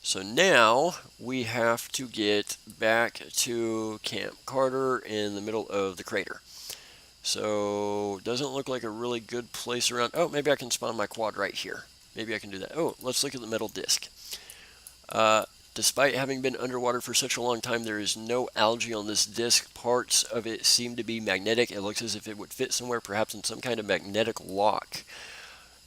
So now we have to get back to Camp Carter in the middle of the crater. So doesn't look like a really good place around. Oh, maybe I can spawn my quad right here. Maybe I can do that. Oh, let's look at the metal disc. Despite having been underwater for such a long time, there is no algae on this disc. Parts of it seem to be magnetic. It looks as if it would fit somewhere, perhaps in some kind of magnetic lock.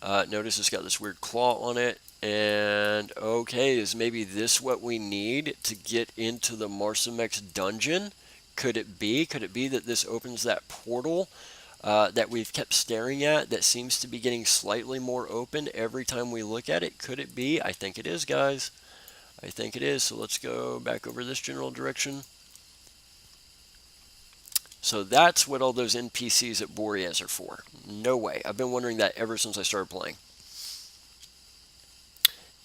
Notice it's got this weird claw on it. And okay, is maybe this what we need to get into the Marsomex dungeon? Could it be? Could it be that this opens that portal that we've kept staring at that seems to be getting slightly more open every time we look at it. Could it be? I think it is, guys. I think it is. So let's go back over this general direction. So that's what all those NPCs at Boreas are for. No way. I've been wondering that ever since I started playing.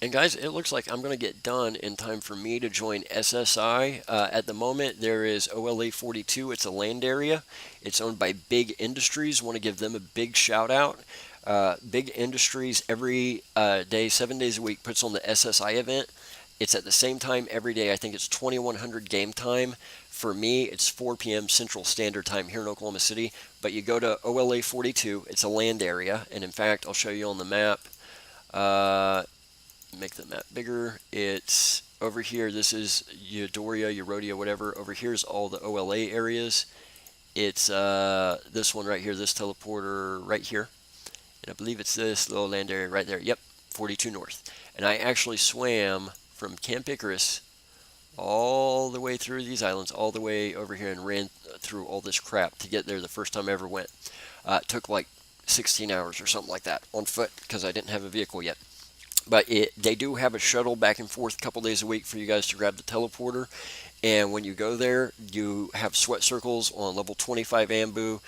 And guys, it looks like I'm going to get done in time for me to join SSI. At the moment, there is OLA 42. It's a land area. It's owned by Big Industries. Want to give them a big shout out. Big Industries every day, 7 days a week, puts on the SSI event. It's at the same time every day. I think it's 2100 game time. For me, it's 4 p.m. Central Standard Time here in Oklahoma City. But you go to OLA 42. It's a land area. And in fact, I'll show you on the map. Make the map bigger. It's over here. This is Eudoria, Eurodia, whatever. Over here is all the OLA areas. It's this one right here, this teleporter right here. And I believe it's this little land area right there. Yep, 42 North. And I actually swam from Camp Icarus all the way through these islands, all the way over here, and ran through all this crap to get there the first time I ever went. It took like 16 hours or something like that on foot because I didn't have a vehicle yet. But they do have a shuttle back and forth a couple days a week for you guys to grab the teleporter. And when you go there, you have sweat circles on level 25 Ambu.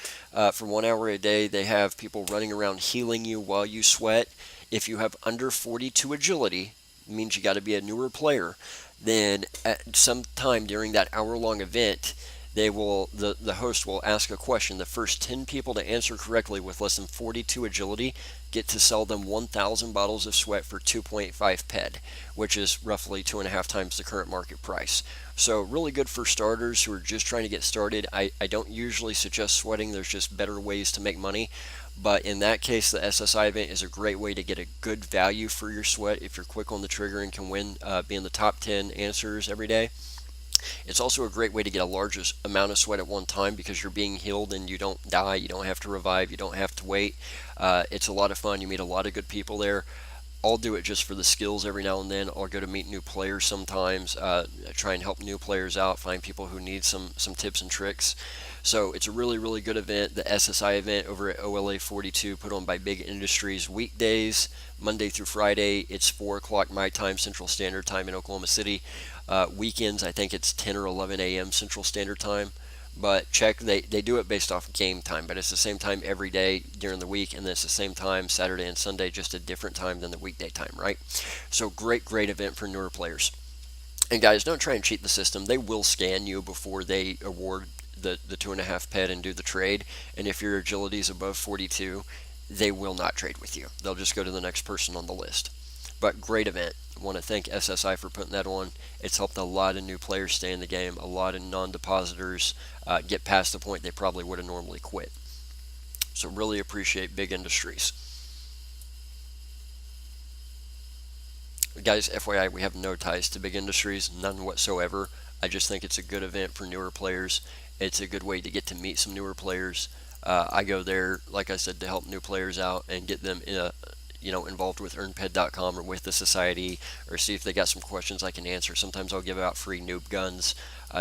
For 1 hour a day, they have people running around healing you while you sweat. If you have under 42 agility, it means you got to be a newer player, then at some time during that hour-long event, they will the host will ask a question. The first 10 people to answer correctly with less than 42 agility get to sell them 1,000 bottles of sweat for 2.5 PED, which is roughly 2.5 times the current market price. So really good for starters who are just trying to get started. I don't usually suggest sweating. There's just better ways to make money. But in that case, the SSI event is a great way to get a good value for your sweat if you're quick on the trigger and can win, be in the top 10 answers every day. It's also a great way to get a large amount of sweat at one time because you're being healed and you don't die, you don't have to revive, you don't have to wait. It's a lot of fun. You meet a lot of good people there. I'll do it just for the skills every now and then. I'll go to meet new players sometimes, try and help new players out, find people who need some tips and tricks. So it's a really, really good event. The SSI event over at OLA 42 put on by Big Industries weekdays, Monday through Friday. It's 4 o'clock my time, Central Standard Time in Oklahoma City. Weekends, I think it's 10 or 11 a.m. Central Standard Time. But check, they do it based off game time, but it's the same time every day during the week, and then it's the same time Saturday and Sunday, just a different time than the weekday time, right? So great event for newer players. And guys, don't try and cheat the system. They will scan you before they award the 2.5 PED and do the trade. And if your agility is above 42, they will not trade with you. They'll just go to the next person on the list. But great event. I want to thank SSI for putting that on. It's helped a lot of new players stay in the game. A lot of non-depositors get past the point they probably would have normally quit. So really appreciate Big Industries. Guys, FYI, we have no ties to Big Industries, none whatsoever. I just think it's a good event for newer players. It's a good way to get to meet some newer players. I go there, like I said, to help new players out and get them involved with EarnPED.com or with the society, or see if they got some questions I can answer. Sometimes I'll give out free noob guns,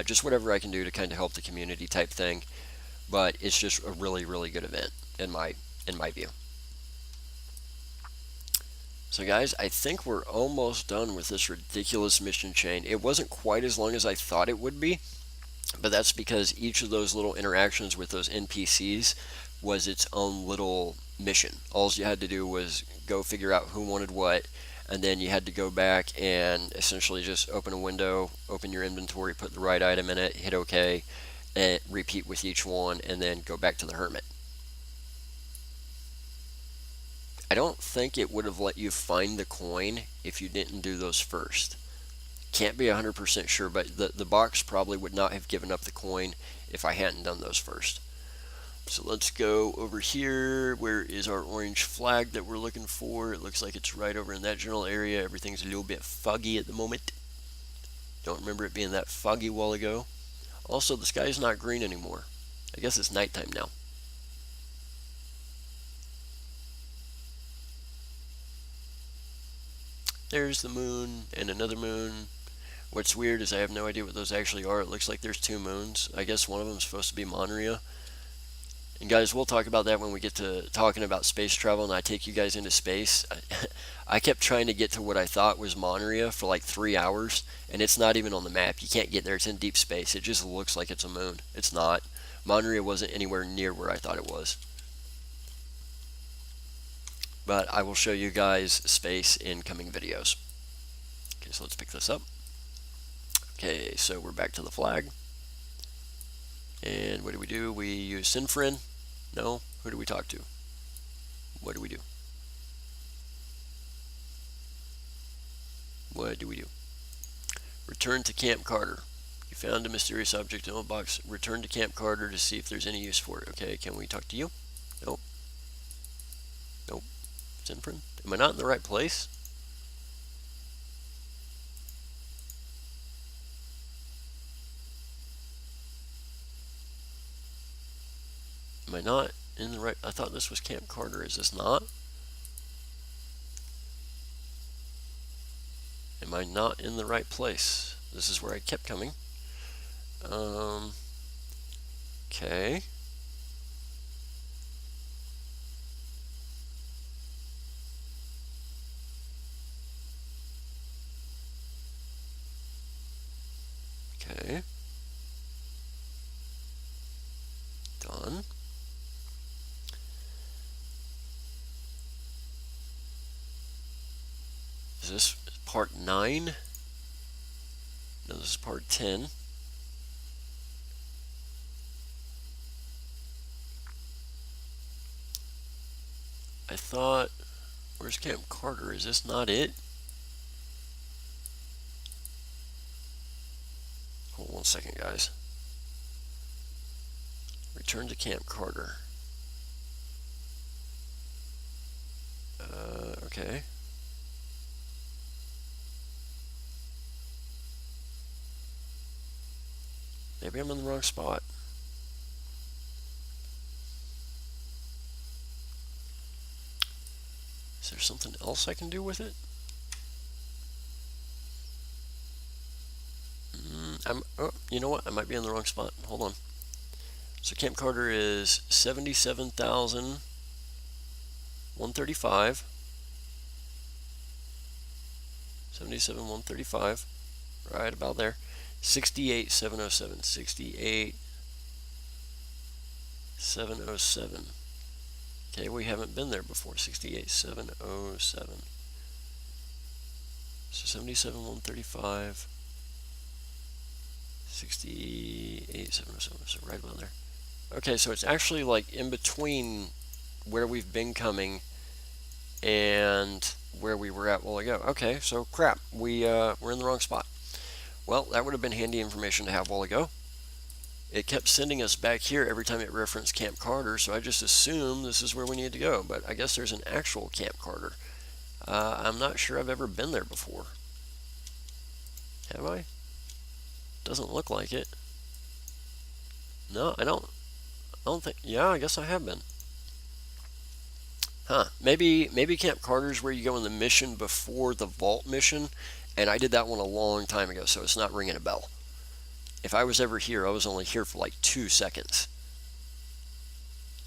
just whatever I can do to kind of help the community type thing. But it's just a really, really good event in my view. So guys, I think we're almost done with this ridiculous mission chain. It wasn't quite as long as I thought it would be, but that's because each of those little interactions with those NPCs was its own little mission. All you had to do was go figure out who wanted what, and then you had to go back and essentially just open a window, open your inventory, put the right item in it, hit OK, and repeat with each one, and then go back to the hermit. I don't think it would have let you find the coin if you didn't do those first. Can't be 100% sure, but the box probably would not have given up the coin if I hadn't done those first. So let's go over here. Where is our orange flag that we're looking for? It looks like it's right over in that general area. Everything's a little bit foggy at the moment. Don't remember it being that foggy a while ago. Also, the sky is not green anymore. I guess it's nighttime now. There's the moon and another moon. What's weird is I have no idea what those actually are. It looks like there's two moons. I guess one of them is supposed to be Monria. And guys, we'll talk about that when we get to talking about space travel and I take you guys into space. I kept trying to get to what I thought was Monria for like 3 hours, and it's not even on the map. You can't get there. It's in deep space. It just looks like it's a moon. It's not. Monria wasn't anywhere near where I thought it was. But I will show you guys space in coming videos. Okay, so let's pick this up. Okay, so we're back to the flag. And what do? We use Synfrin. No? Who do we talk to? What do we do? What do we do? Return to Camp Carter. You found a mysterious object in a box. Return to Camp Carter to see if there's any use for it. Okay, can we talk to you? Nope. Nope. Synfrin? Am I not in the right place? Am I not in the right? I thought this was Camp Carter. Is this not? Am I not in the right place? This is where I kept coming. Okay. Okay. Done. Is this part 9? No, this is part 10. I thought, where's Camp Carter? Is this not it? Hold on 1 second, guys. Return to Camp Carter. Okay. Maybe I'm in the wrong spot. Is there something else I can do with it? Oh, you know what? I might be in the wrong spot. Hold on. So Camp Carter is 77,135. 77,135. Right about there. 68,707. 68,707. Okay, we haven't been there before. 68,707. So 77,135. 68,707. So right about there. Okay, so it's actually like in between where we've been coming and where we were at a while ago. Okay, so crap, we're in the wrong spot. Well, that would have been handy information to have a while ago. It kept sending us back here every time it referenced Camp Carter, so I just assumed this is where we need to go. But I guess there's an actual Camp Carter. I'm not sure I've ever been there before. Have I? Doesn't look like it. No, I don't think. Yeah, I guess I have been. Huh. Maybe Camp Carter's where you go in the mission before the vault mission, and I did that one a long time ago, so it's not ringing a bell. If I was ever here, I was only here for like 2 seconds.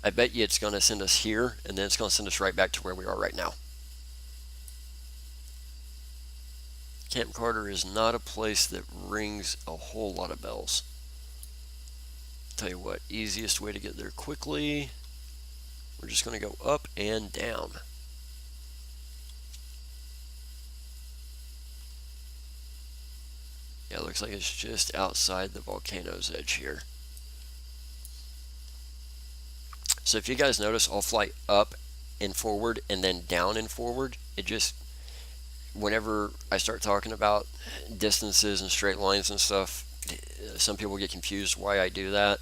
I bet you it's going to send us here, and then it's going to send us right back to where we are right now. Camp Carter is not a place that rings a whole lot of bells. Tell you what, easiest way to get there quickly, we're just going to go up and down. Yeah, it looks like it's just outside the volcano's edge here. So if you guys notice, I'll fly up and forward and then down and forward. It just, whenever I start talking about distances and straight lines and stuff, some people get confused why I do that.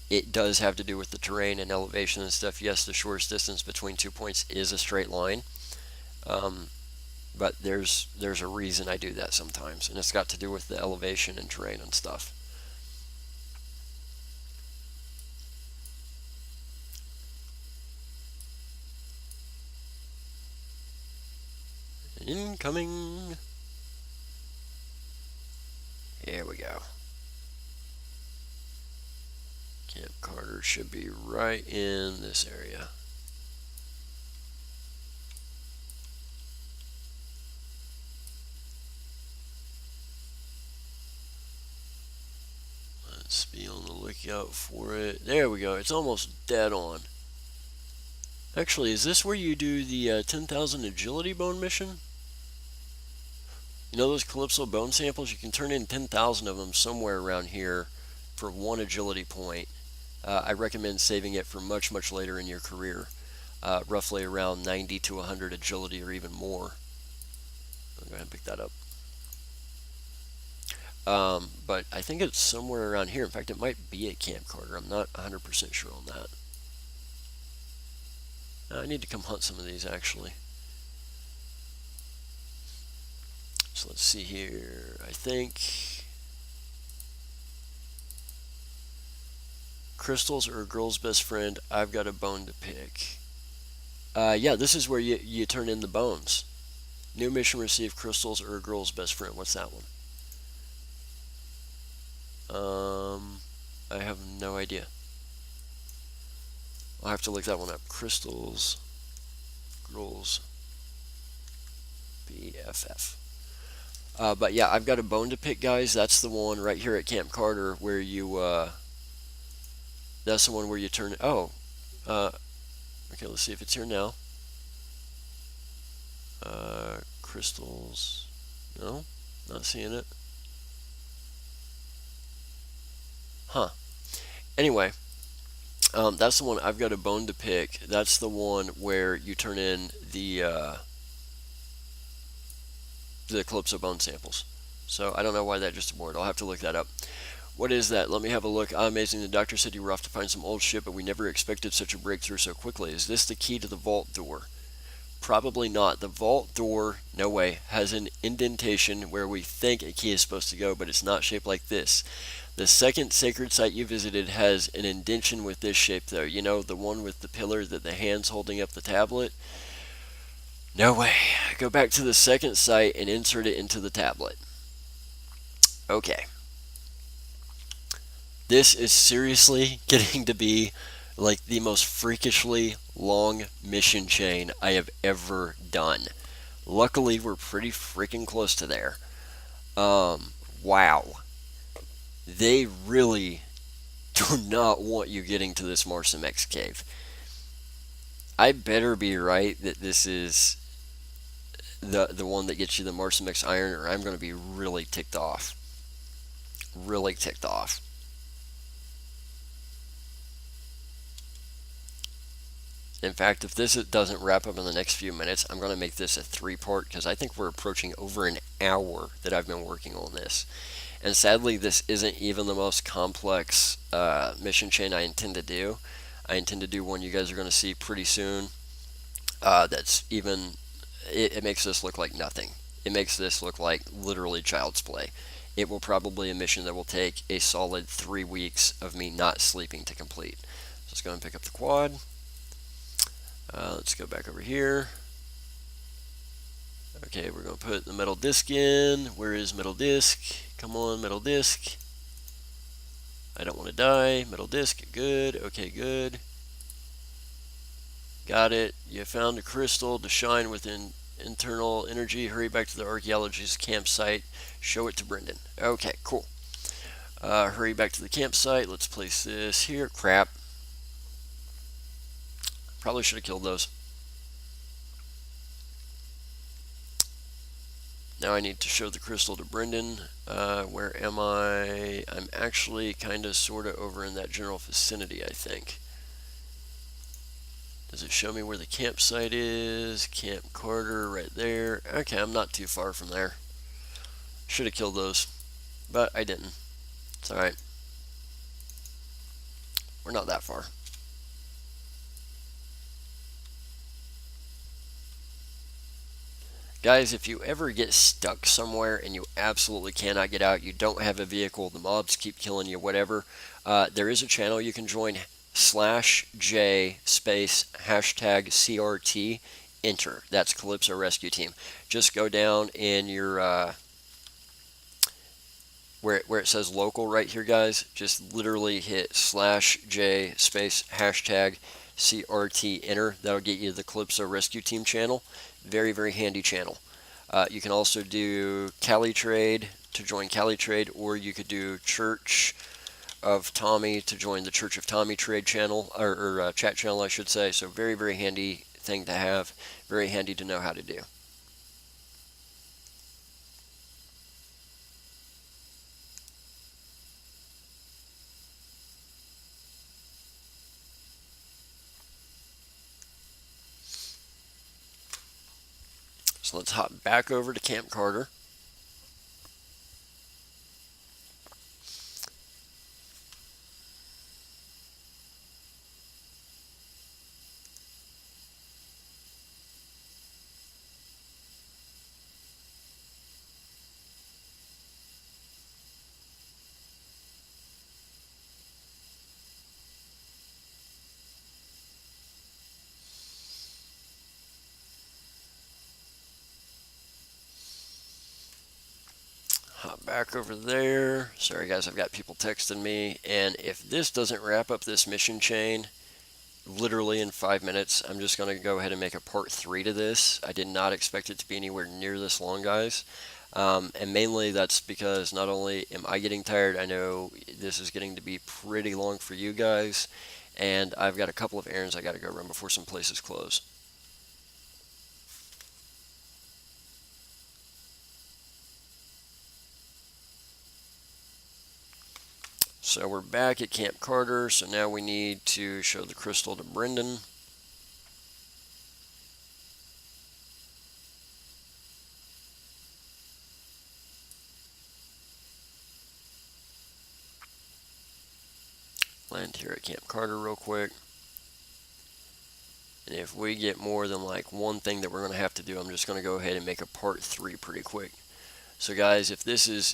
It does have to do with the terrain and elevation and stuff. Yes, the shortest distance between 2 points is a straight line. But there's a reason I do that sometimes, and it's got to do with the elevation and terrain and stuff. Incoming. Here we go. Camp Carter should be right in this area. Let's be on the lookout for it. There we go. It's almost dead on. Actually, is this where you do the 10,000 agility bone mission? You know those Calypso bone samples? You can turn in 10,000 of them somewhere around here for 1 agility point. I recommend saving it for much, much later in your career. Roughly around 90 to 100 agility or even more. I'll go ahead and pick that up. But I think it's somewhere around here. In fact, it might be at Camp Carter. I'm not 100% sure on that. I need to come hunt some of these, actually. So let's see here. I think crystals are a girl's best friend. I've got a bone to pick. Yeah, this is where you turn in the bones. New mission received, crystals are a girl's best friend. What's that one? I have no idea. I'll have to look that one up. Crystals, girls, BFF. But yeah, I've got a bone to pick, guys. That's the one right here at Camp Carter where you, that's the one where you turn, okay, let's see if it's here now. Crystals, no, not seeing it. Huh. Anyway, that's the one I've got a bone to pick. That's the one where you turn in the Calypso bone samples. So I don't know why that just aborted. I'll have to look that up. What is that? Let me have a look. Amazing. The doctor said you were off to find some old shit, but we never expected such a breakthrough so quickly. Is this the key to the vault door? Probably not. The vault door, no way, has an indentation where we think a key is supposed to go, but it's not shaped like this. The second sacred site you visited has an indentation with this shape, though. You know, the one with the pillar that the hand's holding up the tablet? No way. Go back to the second site and insert it into the tablet. Okay. This is seriously getting to be like the most freakishly long mission chain I have ever done. Luckily, we're pretty freaking close to there. Wow. They really do not want you getting to this Marsamex cave. I better be right that this is the one that gets you the Marsamex iron, or I'm going to be really ticked off. Really ticked off. In fact, if this doesn't wrap up in the next few minutes, I'm going to make this a 3-part because I think we're approaching over an hour that I've been working on this. And sadly, this isn't even the most complex mission chain I intend to do. I intend to do one you guys are going to see pretty soon. That's even, it makes this look like nothing. It makes this look like literally child's play. It will probably a mission that will take a solid 3 weeks of me not sleeping to complete. So let's go and pick up the quad. Let's go back over here. Okay, we're going to put the metal disc in. Where is metal disc? Come on, metal disc. I don't want to die. Metal disc, good. Okay, good. Got it. You found a crystal to shine within internal energy. Hurry back to the archaeologist's campsite. Show it to Brendan. Okay, cool. Hurry back to the campsite. Let's place this here. Crap. Probably should have killed those. Now I need to show the crystal to Brendan. Where am I? I'm actually kind of sort of over in that general vicinity, I think. Does it show me where the campsite is? Camp Carter right there. Okay, I'm not too far from there. Should have killed those, but I didn't. It's alright. We're not that far. Guys, if you ever get stuck somewhere and you absolutely cannot get out, you don't have a vehicle, the mobs keep killing you, whatever, there is a channel you can join, /J space #CRT enter. That's Calypso Rescue Team. Just go down in your where it says local right here, guys, just literally hit /J space hashtag CRT enter. That'll get you the Calypso Rescue Team channel. Very, very handy channel. You can also do Cali Trade to join Cali Trade, or you could do Church of Tommy to join the Church of Tommy Trade channel, or chat channel, I should say. So very, very handy thing to have. Very handy to know how to do. So let's hop back over to Camp Carter. Hop back over there. Sorry guys, I've got people texting me, and if this doesn't wrap up this mission chain literally in 5 minutes, I'm just going to go ahead and make a part 3 to this. I did not expect it to be anywhere near this long, guys. And mainly that's because not only am I getting tired, I know this is getting to be pretty long for you guys, and I've got a couple of errands I got to go run before some places close. So we're back at Camp Carter, so now we need to show the crystal to Brendan. Land here at Camp Carter real quick. And if we get more than like one thing that we're going to have to do, I'm just going to go ahead and make a part 3 pretty quick. So guys, if this is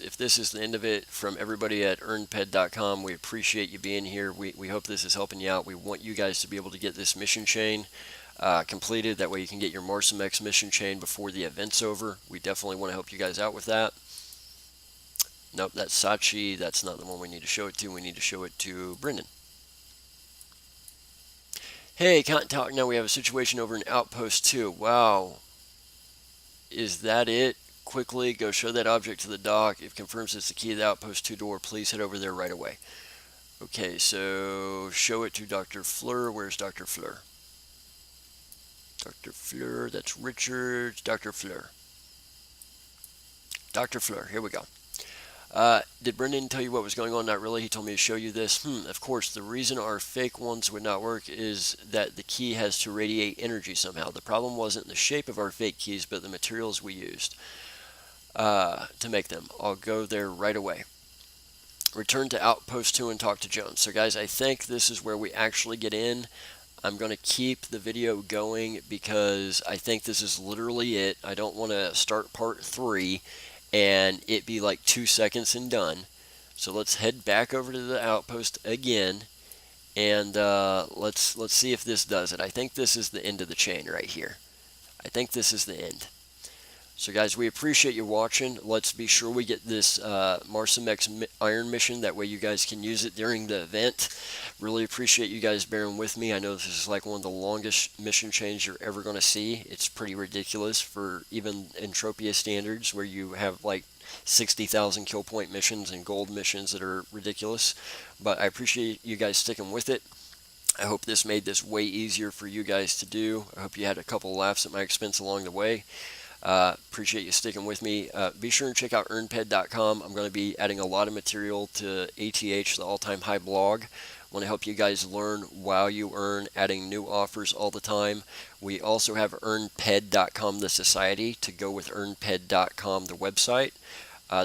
the end of it from everybody at EarnPED.com, we appreciate you being here. We hope this is helping you out. We want you guys to be able to get this mission chain completed. That way you can get your Marsomex mission chain before the event's over. We definitely want to help you guys out with that. Nope, that's Sachi. That's not the one we need to show it to. We need to show it to Brendan. Hey, Can't Talk Now. We have a situation over in Outpost 2. Wow. Is that it? Quickly go show that object to the dock. If confirms it's the key to the Outpost 2 door, please head over there right away. Okay, so show it to Dr. Fleur. Where's Dr. Fleur? Dr. Fleur, that's Richard. Dr. Fleur. Dr. Fleur, here we go. Did Brendan tell you what was going on? Not really. He told me to show you this. Of course, the reason our fake ones would not work is that the key has to radiate energy somehow. The problem wasn't the shape of our fake keys, but the materials we used to make them. I'll go there right away. Return to Outpost 2 and talk to Jones. So guys, I think this is where we actually get in. I'm going to keep the video going because I think this is literally it. I don't want to start part 3 and it be like 2 seconds and done. So let's head back over to the outpost again, and let's see if this does it. I think this is the end of the chain right here. I think this is the end. So guys, we appreciate you watching. Let's be sure we get this Marsomex iron mission. That way you guys can use it during the event. Really appreciate you guys bearing with me. I know this is like one of the longest mission chains you're ever going to see. It's pretty ridiculous for even Entropia standards, where you have like 60,000 kill point missions and gold missions that are ridiculous. But I appreciate you guys sticking with it. I hope this made this way easier for you guys to do. I hope you had a couple laughs at my expense along the way. Appreciate you sticking with me. Be sure and check out EarnPED.com. I'm going to be adding a lot of material to ATH, the all-time high blog. I want to help you guys learn while you earn, adding new offers all the time. We also have EarnPED.com, the society, to go with EarnPED.com, the website.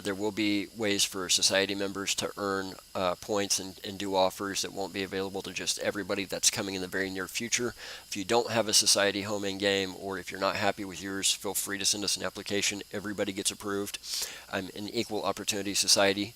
There will be ways for society members to earn points and do offers that won't be available to just everybody. That's coming in the very near future. If you don't have a society home in game, or if you're not happy with yours, feel free to send us an application. Everybody gets approved. I'm an equal opportunity society.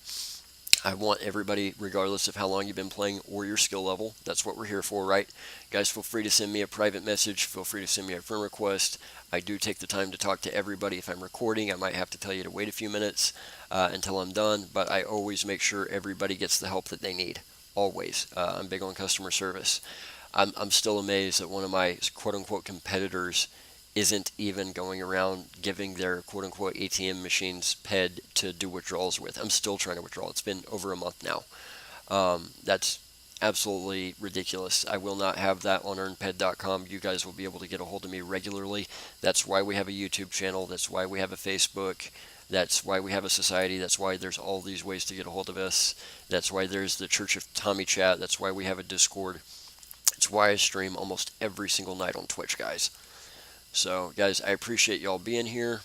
I want everybody, regardless of how long you've been playing or your skill level. That's what we're here for, right? Guys, feel free to send me a private message. Feel free to send me a friend request. I do take the time to talk to everybody. If I'm recording, I might have to tell you to wait a few minutes. until I'm done, but I always make sure everybody gets the help that they need. Always. I'm big on customer service. I'm still amazed that one of my quote-unquote competitors isn't even going around giving their quote-unquote ATM machines PED to do withdrawals with. I'm still trying to withdraw. It's been over a month now. That's absolutely ridiculous. I will not have that on EarnPED.com. You guys will be able to get a hold of me regularly. That's why we have a YouTube channel. That's why we have a Facebook. That's why we have a society. That's why there's all these ways to get a hold of us. That's why there's the Church of Tommy chat. That's why we have a Discord. It's why I stream almost every single night on Twitch, guys. So, guys, I appreciate y'all being here.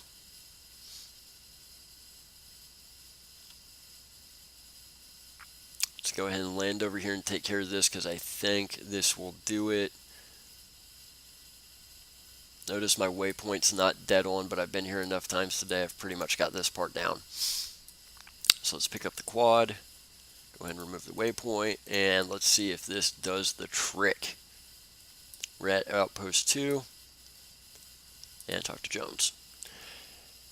Let's go ahead and land over here and take care of this because I think this will do it. Notice my waypoint's not dead on, but I've been here enough times today. I've pretty much got this part down. So let's pick up the quad. Go ahead and remove the waypoint, and let's see if this does the trick. We're at Outpost 2, and talk to Jones.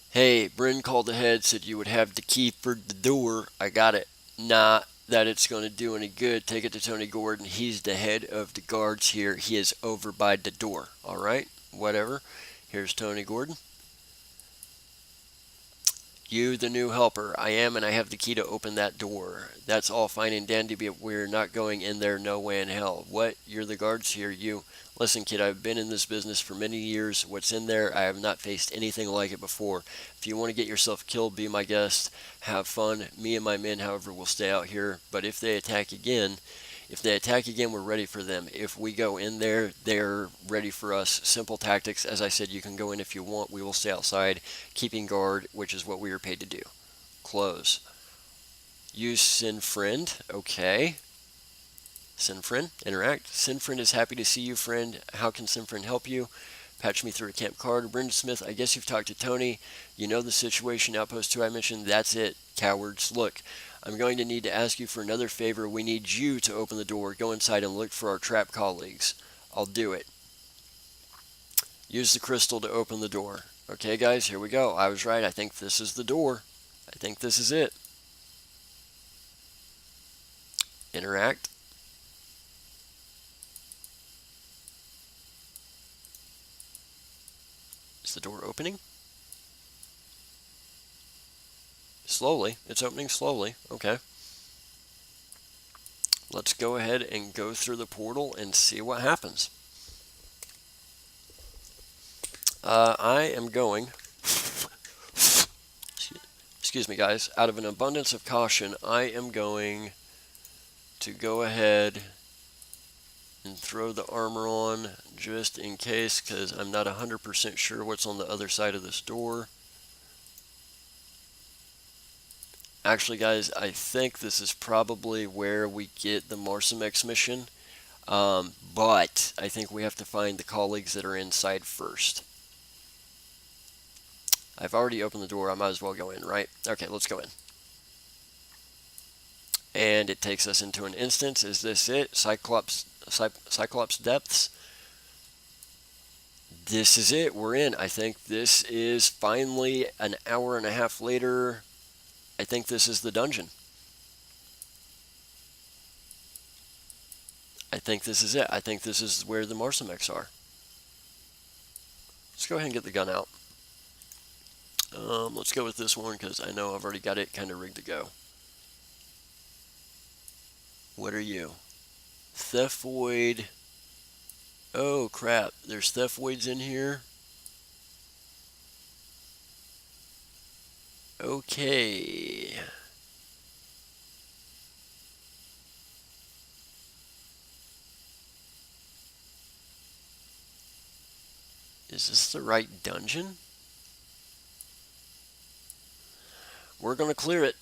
Hey, Bryn called ahead, said you would have the key for the door. I got it. Not that it's going to do any good. Take it to Tony Gordon. He's the head of the guards here. He is over by the door. All right? Whatever. Here's Tony Gordon. You, the new helper. I am, and I have the key to open that door. That's all fine and dandy, but we're not going in there no way in hell. What? You're the guards here, you. Listen, kid, I've been in this business for many years. What's in there, I have not faced anything like it before. If you want to get yourself killed, be my guest. Have fun. Me and my men, however, will stay out here. But if they attack again, we're ready for them. If we go in there, they're ready for us. Simple tactics. As I said, you can go in if you want. We will stay outside, keeping guard, which is what we are paid to do. Close. Use send friend. Okay. Send friend. Interact. Send friend is happy to see you, friend. How can send friend help you? Patch me through a camp card. Brendan Smith, I guess you've talked to Tony. You know the situation. Outpost 2 I mentioned. That's it. Cowards. Look. I'm going to need to ask you for another favor. We need you to open the door, go inside, and look for our trap colleagues. I'll do it. Use the crystal to open the door. Okay, guys, here we go. I was right. I think this is the door. I think this is it. Interact. Is the door opening? Slowly. It's opening slowly. Okay. Let's go ahead and go through the portal and see what happens. I am going... Excuse me, guys. Out of an abundance of caution, I am going to go ahead and throw the armor on just in case, because I'm not 100% sure what's on the other side of this door. Actually, guys, I think this is probably where we get the Marsamex mission, but I think we have to find the colleagues that are inside first. I've already opened the door. I might as well go in, right? Okay, let's go in. And it takes us into an instance. Is this it? Cyclops Depths. This is it. We're in. I think this is finally an hour and a half later. I think this is the dungeon. I think this is it. I think this is where the Marsamex are. Let's go ahead and get the gun out. Let's go with this one because I know I've already got it kind of rigged to go. What are you? Theftoid. Oh crap, there's Theftoids in here. Okay. Is this the right dungeon? We're gonna clear it.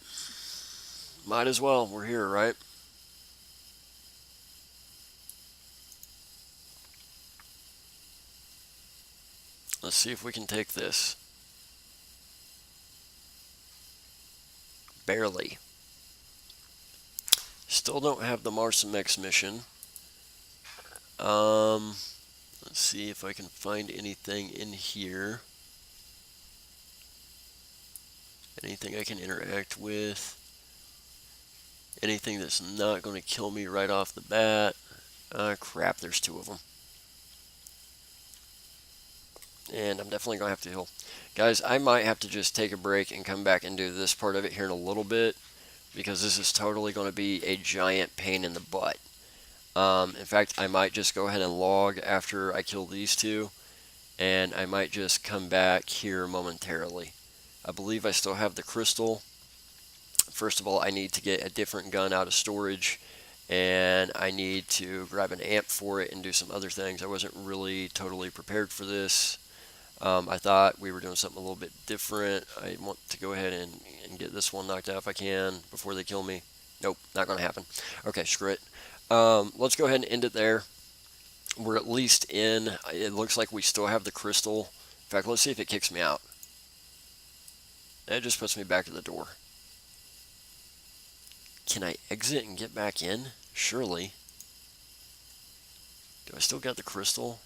Might as well. We're here, right? Let's see if we can take this. Barely. Still don't have the Marsamex mission. Let's see if I can find anything in here. Anything I can interact with. Anything that's not going to kill me right off the bat. Crap, there's 2 of them. And I'm definitely going to have to heal. Guys, I might have to just take a break and come back and do this part of it here in a little bit, because this is totally going to be a giant pain in the butt. In fact, I might just go ahead and log after I kill these 2, and I might just come back here momentarily. I believe I still have the crystal. First of all, I need to get a different gun out of storage, and I need to grab an amp for it and do some other things. I wasn't really totally prepared for this. I thought we were doing something a little bit different. I want to go ahead and get this one knocked out if I can before they kill me. Nope, not going to happen. Okay, screw it. Let's go ahead and end it there. We're at least in. It looks like we still have the crystal. In fact, let's see if it kicks me out. That just puts me back to the door. Can I exit and get back in? Surely. Do I still got the crystal?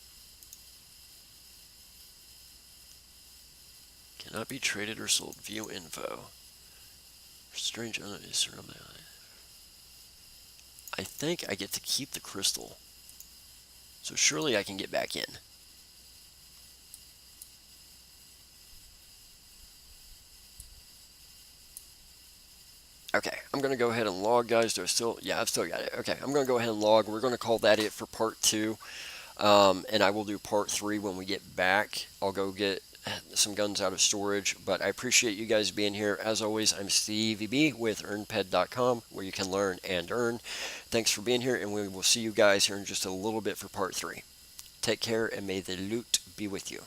Cannot be traded or sold. View info. Strange entities surround my eye. I think I get to keep the crystal. So surely I can get back in. Okay, I'm going to go ahead and log, guys. Do I still? Yeah, I've still got it. Okay, I'm going to go ahead and log. We're going to call that it for part 2. And I will do part 3 when we get back. I'll go get some guns out of storage, but I appreciate you guys being here. As always, I'm StevieB with EarnPED.com, where you can learn and earn. Thanks for being here, and we will see you guys here in just a little bit for part 3. Take care, and may the loot be with you.